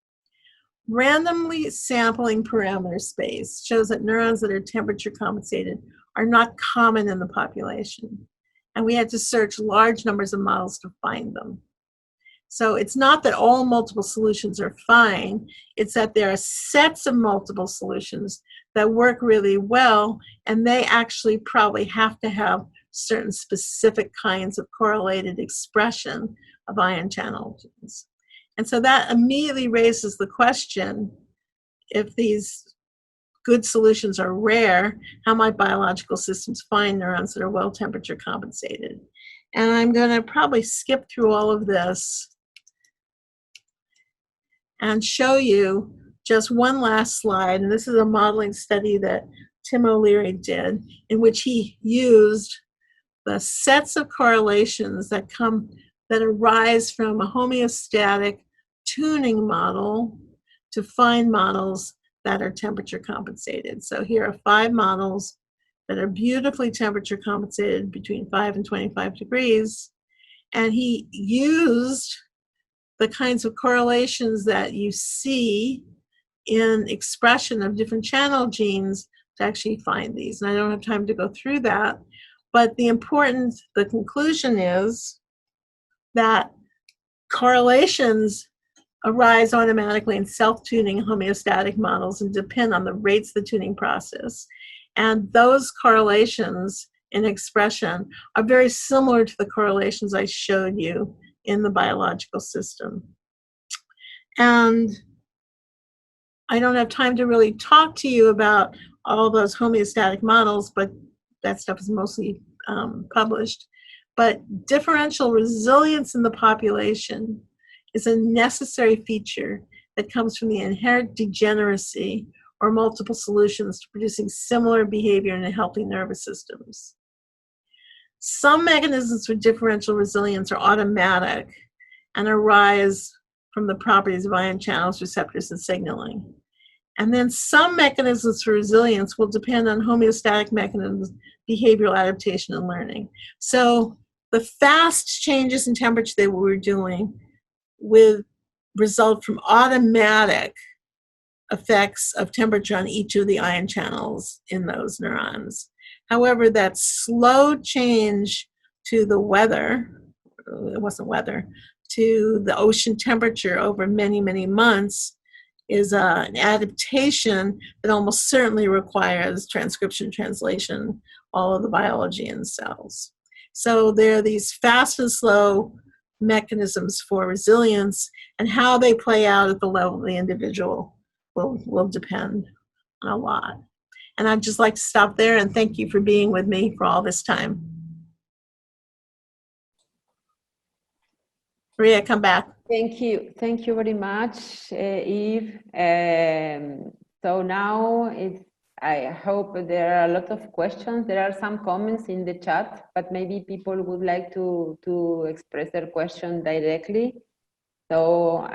Randomly sampling parameter space shows that neurons that are temperature compensated are not common in the population. And we had to search large numbers of models to find them. So it's not that all multiple solutions are fine, it's that there are sets of multiple solutions that work really well, and they actually probably have to have certain specific kinds of correlated expression of ion channel genes. And so that immediately raises the question, if these good solutions are rare, how might biological systems find neurons that are well temperature compensated? And I'm going to probably skip through all of this and show you just one last slide. And this is a modeling study that Tim O'Leary did, in which he used the sets of correlations that arise from a homeostatic tuning model to find models that are temperature compensated. So here are 5 models that are beautifully temperature compensated between 5 and 25 degrees. And he used the kinds of correlations that you see in expression of different channel genes to actually find these. And I don't have time to go through that, but the conclusion is that correlations arise automatically in self-tuning homeostatic models and depend on the rates of the tuning process. And those correlations in expression are very similar to the correlations I showed you in the biological system. And I don't have time to really talk to you about all those homeostatic models, but that stuff is mostly published. But differential resilience in the population is a necessary feature that comes from the inherent degeneracy or multiple solutions to producing similar behavior in healthy nervous systems. Some mechanisms for differential resilience are automatic and arise from the properties of ion channels, receptors, and signaling. And then some mechanisms for resilience will depend on homeostatic mechanisms, behavioral adaptation, and learning. So the fast changes in temperature that we were doing would result from automatic effects of temperature on each of the ion channels in those neurons. However, that slow change to the weather, it wasn't weather, to the ocean temperature over many, many months is an adaptation that almost certainly requires transcription, translation, all of the biology in cells. So there are these fast and slow mechanisms for resilience, and how they play out at the level of the individual will depend on a lot. And I'd just like to stop there and thank you for being with me for all this time. Maria, come back. Thank you very much, Eve. So now I hope there are a lot of questions. There are some comments in the chat, but maybe people would like to express their question directly. So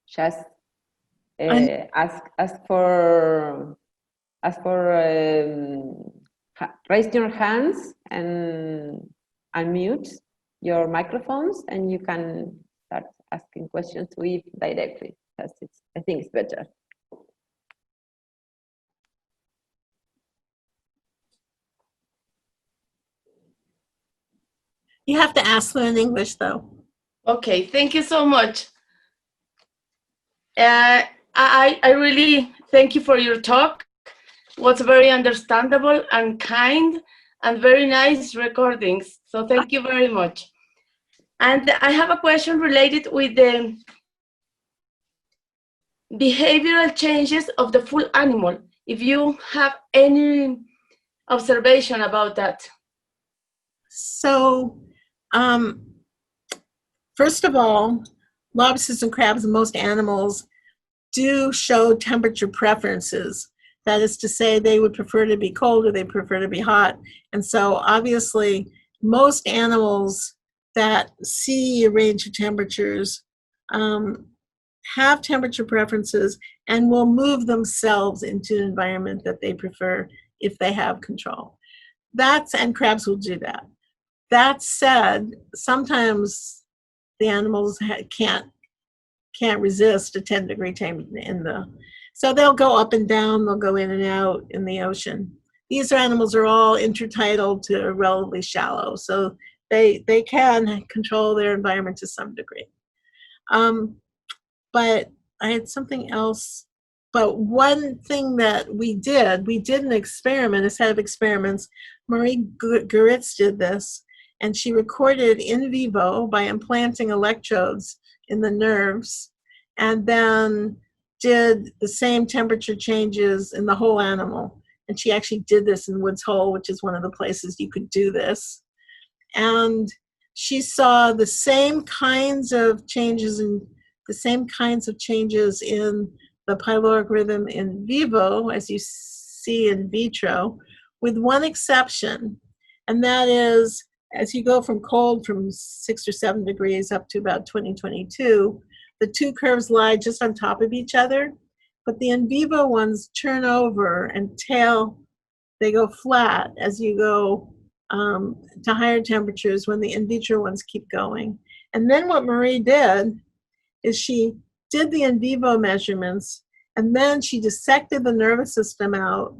just raise your hands and unmute your microphones, and you can start asking questions to Eve directly. I think it's better. You have to ask them in English, though. Okay, thank you so much. I really thank you for your talk. It was very understandable and kind, and very nice recordings. So thank you very much. And I have a question related with the behavioral changes of the full animal. If you have any observation about that. So, first of all, lobsters and crabs and most animals do show temperature preferences. That is to say, they would prefer to be cold or they prefer to be hot. And so obviously, most animals that see a range of temperatures have temperature preferences and will move themselves into an environment that they prefer if they have control. And crabs will do that. That said, sometimes the animals can't resist a 10-degree temperature so they'll go up and down, they'll go in and out in the ocean. These animals are all intertidal to relatively shallow, so they can control their environment to some degree. But I had something else. But one thing that we did an experiment, a set of experiments. Marie Guritz did this, and she recorded in vivo by implanting electrodes in the nerves, and then did the same temperature changes in the whole animal. And she actually did this in Woods Hole, which is one of the places you could do this. And she saw the same kinds of changes in the pyloric rhythm in vivo as you see in vitro, with one exception, and that is as you go from cold from 6 or 7 degrees up to about 2022, the two curves lie just on top of each other, but the in vivo ones turn over and they go flat as you go to higher temperatures when the in vitro ones keep going. And then what Marie did is she did the in vivo measurements, and then she dissected the nervous system out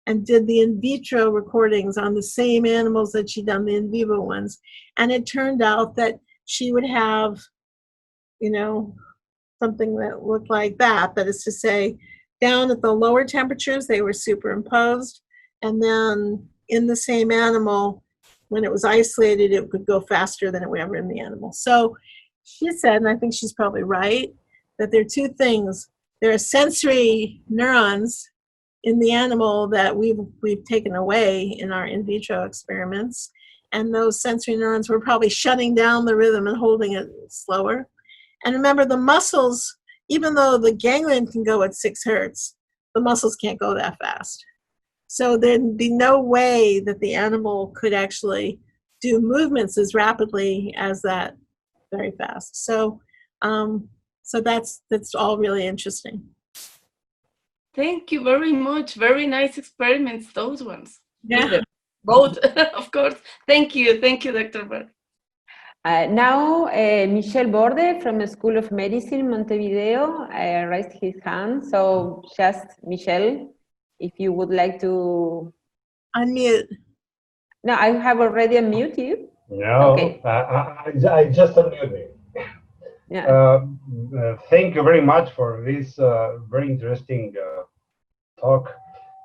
and did the in vitro recordings on the same animals that she'd done the in vivo ones. And it turned out that she would have, something that looked like that. That is to say, down at the lower temperatures, they were superimposed. And then in the same animal, when it was isolated, it could go faster than it would ever in the animal. So she said, and I think she's probably right, that there are two things. There are sensory neurons in the animal that we've taken away in our in vitro experiments. And those sensory neurons were probably shutting down the rhythm and holding it slower. And remember, the muscles, even though the ganglion can go at 6 hertz, the muscles can't go that fast. So there'd be no way that the animal could actually do movements as rapidly as that very fast. So that's all really interesting. Thank you very much. Very nice experiments, those ones. Yeah. Both, of course. Thank you, Dr. Berg. Now, Michel Borde from the School of Medicine, Montevideo, raised his hand. So just, Michel, if you would like to... Unmute. No, I have already unmuted you. No, okay. I just unmuted. Yeah. Thank you very much for this very interesting talk.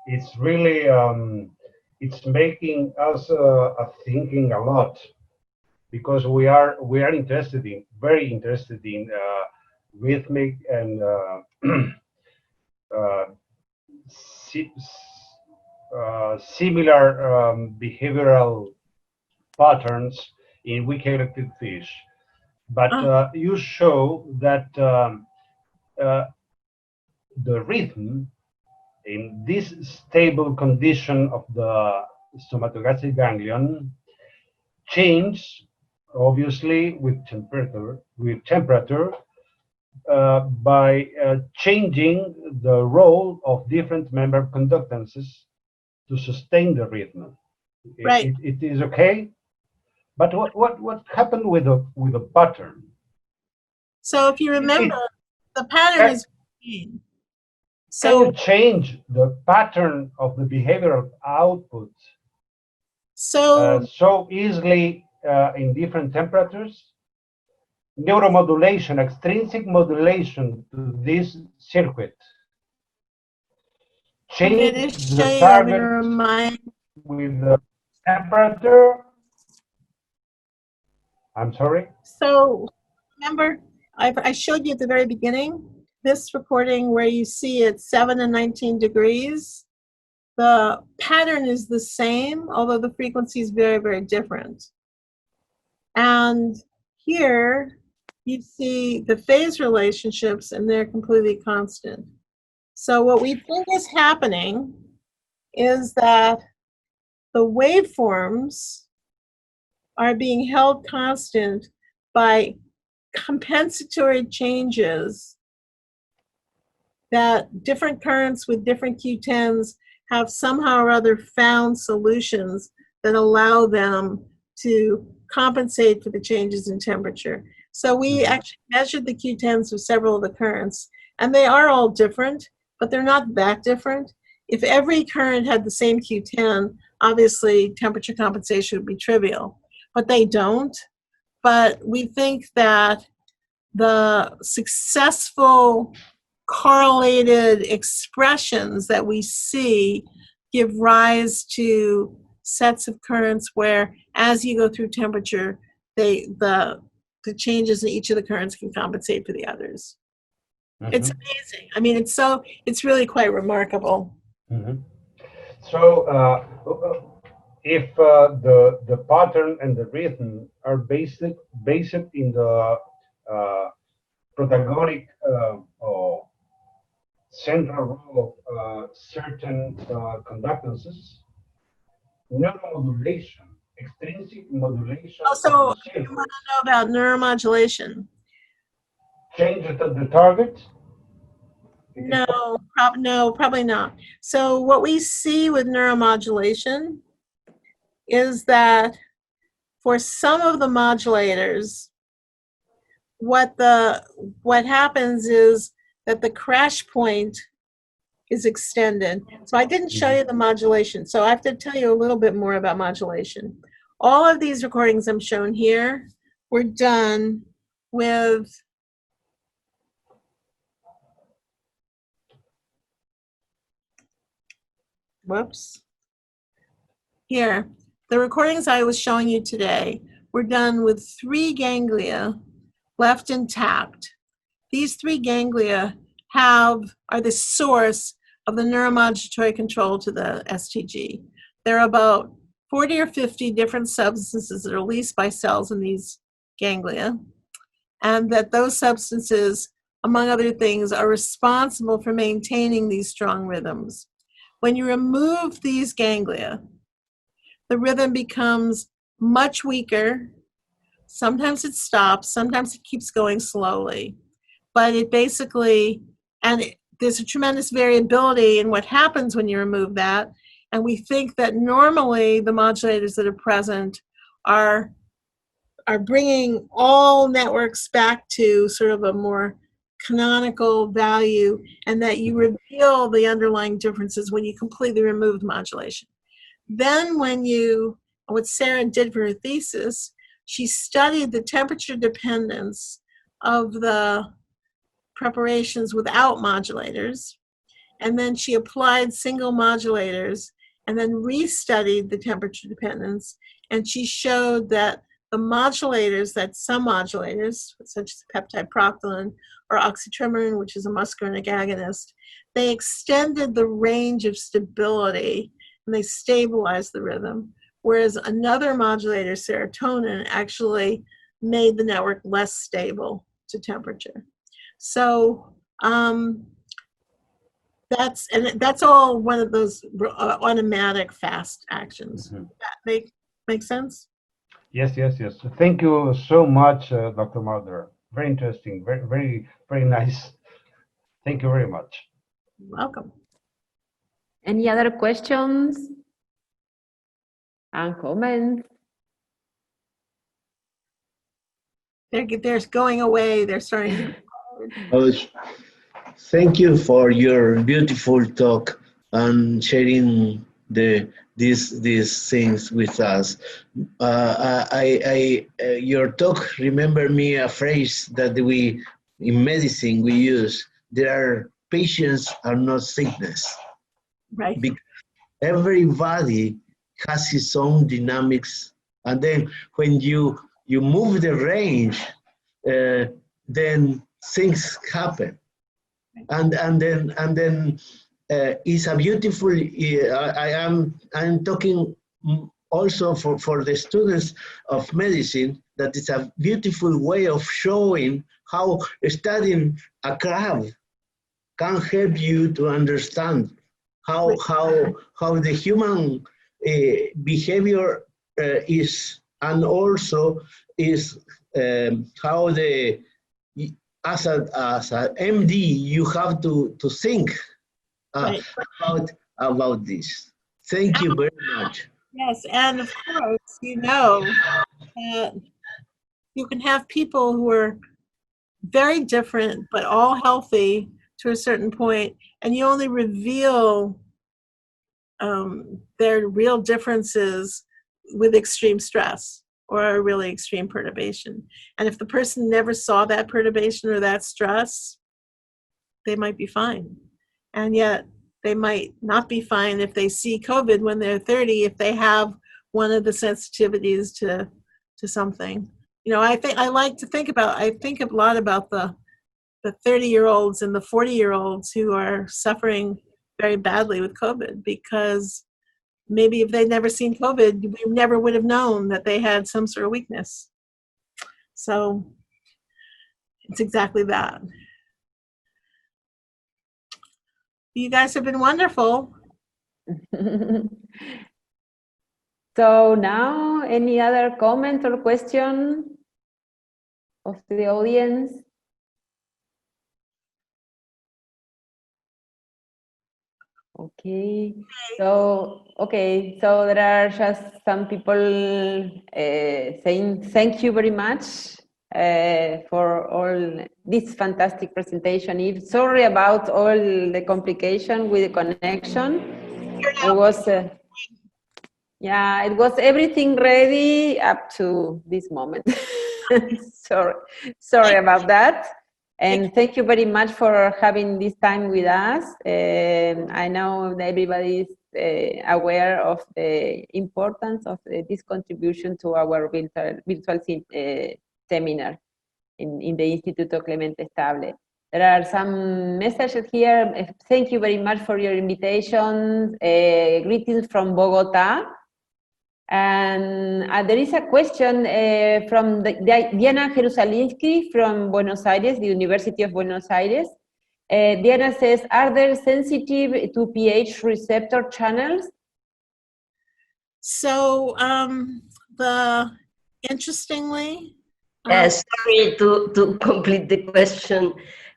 It's really, it's making us thinking a lot, because we are very interested in rhythmic and similar behavioral patterns in weak electric fish. But you show that the rhythm in this stable condition of the stomatogastric ganglion change, obviously, with temperature, by changing the role of different member conductances to sustain the rhythm. Right. It is okay. But what happened with the pattern? So if you remember, the pattern is routine. Can you change the pattern of the behavioral output so easily in different temperatures? Neuromodulation, extrinsic modulation to this circuit. Change the target with the temperature. I'm sorry? So remember, I showed you at the very beginning, this recording where you see it 7 and 19 degrees. The pattern is the same, although the frequency is very, very different. And here you see the phase relationships, and they're completely constant. So what we think is happening is that the waveforms are being held constant by compensatory changes that different currents with different Q10s have somehow or other found solutions that allow them to compensate for the changes in temperature. So we actually measured the Q10s of several of the currents, and they are all different, but they're not that different. If every current had the same Q10, obviously temperature compensation would be trivial, but they don't. But we think that the successful correlated expressions that we see give rise to sets of currents where, as you go through temperature, the changes in each of the currents can compensate for the others. It's amazing. I mean, it's really quite remarkable. So, if the pattern and the rhythm are based in the protagonic or central role of certain conductances, neuromodulation, extrinsic modulation. Also, you want to know about neuromodulation? Changes at the target? No, probably not. So what we see with neuromodulation is that for some of the modulators, what happens is that the crash point is extended. So I didn't show you the modulation, so I have to tell you a little bit more about modulation. All of these recordings I'm showing here were done with Here, the recordings I was showing you today were done with 3 ganglia left intact. These 3 ganglia are the source of the neuromodulatory control to the STG. There are about 40 or 50 different substances that are released by cells in these ganglia, and that those substances, among other things, are responsible for maintaining these strong rhythms. When you remove these ganglia, the rhythm becomes much weaker. Sometimes it stops, sometimes it keeps going slowly. But it basically, there's a tremendous variability in what happens when you remove that. And we think that normally the modulators that are present are bringing all networks back to sort of a more canonical value, and that you reveal the underlying differences when you completely remove the modulation. Then what Sarah did for her thesis, she studied the temperature dependence of the preparations without modulators, and then she applied single modulators and then restudied the temperature dependence, and she showed that the modulators, some modulators, such as peptide propthalin or oxytryptamine, which is a muscarinic agonist, they extended the range of stability and they stabilized the rhythm, whereas another modulator, serotonin, actually made the network less stable to temperature. So that's all one of those automatic fast actions. Does that make sense? Yes. Thank you so much, Dr. Marder. Very interesting, very nice. Thank you very much. You're welcome. Any other questions and comments? They're going away. They're starting to. Thank you for your beautiful talk and sharing these things with us. Your talk remember me a phrase that in medicine we use. There are patients are not sickness. Right. Because everybody has its own dynamics. And then when you move the range, then things happen. And then it's a beautiful, I'm talking also for the students of medicine, that it's a beautiful way of showing how studying a crab can help you to understand how the human behavior is, and also is how the, as a MD, you have to think Right. about this. Thank you very much. Yes, and of course, you know, you can have people who are very different, but all healthy to a certain point, and you only reveal their real differences with extreme stress or a really extreme perturbation. And if the person never saw that perturbation or that stress, they might be fine. And yet they might not be fine if they see COVID when they're 30, if they have one of the sensitivities to something. You know, I think a lot about the 30-year-olds and the 40-year-olds who are suffering very badly with COVID, because maybe if they'd never seen COVID, we never would have known that they had some sort of weakness. So it's exactly that. You guys have been wonderful. So now, any other comment or question of the audience? Okay, so there are just some people saying thank you very much for all this fantastic presentation. Eve, sorry about all the complication with the connection. It was yeah, it was everything ready up to this moment. Sorry about that. And thank you very much for having this time with us. I know that everybody is aware of the importance of this contribution to our virtual seminar in the Instituto Clemente Estable. There are some messages here. Thank you very much for your invitation. Greetings from Bogota. And there is a question from Diana Jerusalinski from Buenos Aires, the University of Buenos Aires. Diana says, are there sensitive to pH receptor channels? So, interestingly... sorry to complete the question.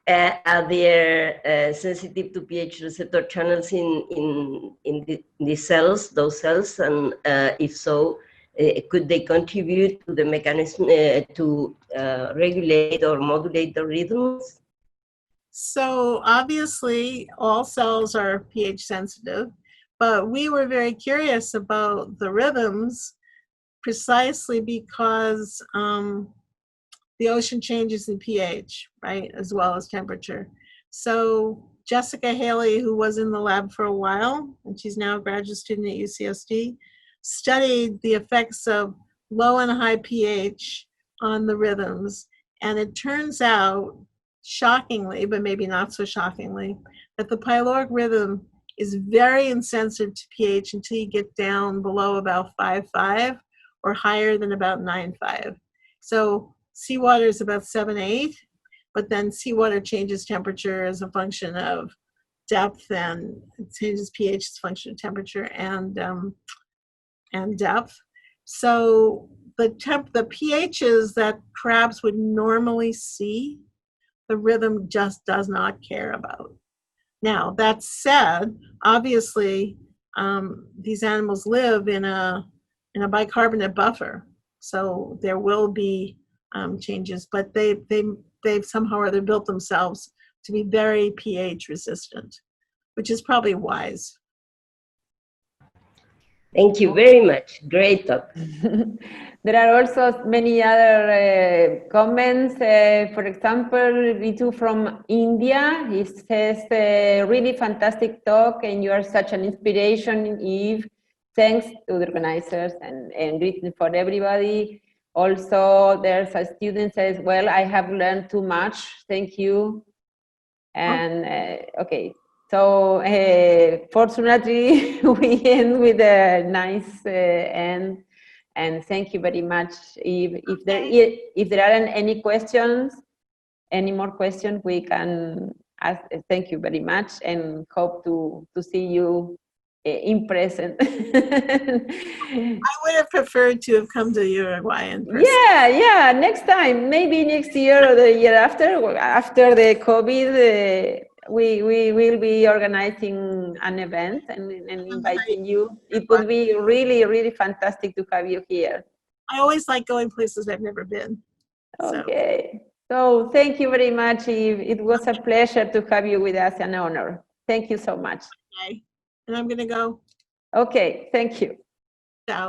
Are there sensitive to pH receptor channels in the cells, those cells? And if so, could they contribute to the mechanism to regulate or modulate the rhythms? So obviously, all cells are pH sensitive, but we were very curious about the rhythms precisely because the ocean changes in pH, right, as well as temperature. So Jessica Haley, who was in the lab for a while, and she's now a graduate student at UCSD, studied the effects of low and high pH on the rhythms. And it turns out, shockingly, but maybe not so shockingly, that the pyloric rhythm is very insensitive to pH until you get down below about 5.5 or higher than about 9.5. So seawater is about 7.8, but then seawater changes temperature as a function of depth, and it changes pH as a function of temperature and depth. So the pHs that crabs would normally see, the rhythm just does not care about. Now, that said, obviously, these animals live in a bicarbonate buffer, so there will be changes, but they've somehow or other built themselves to be very pH resistant, which is probably wise. Thank you very much. Great talk. There are also many other comments. For example, Ritu from India, he says, really fantastic talk, and you are such an inspiration, Eve. thanks to the organizers and greeting for everybody. Also, there's a student says, well, I have learned too much. Thank you. And okay, so fortunately, we end with a nice end. And thank you very much. If there aren't any questions, any more questions, we can ask. Thank you very much, and hope to see you in person. I would have preferred to have come to Uruguay in person. Yeah, next time, maybe next year or the year after the COVID, we will be organizing an event and inviting you. It would be really, really fantastic to have you here. I always like going places I've never been. Okay. So thank you very much, Eve. It was a pleasure to have you with us, an honor. Thank you so much. Okay. And I'm going to go. Okay, thank you. Ciao.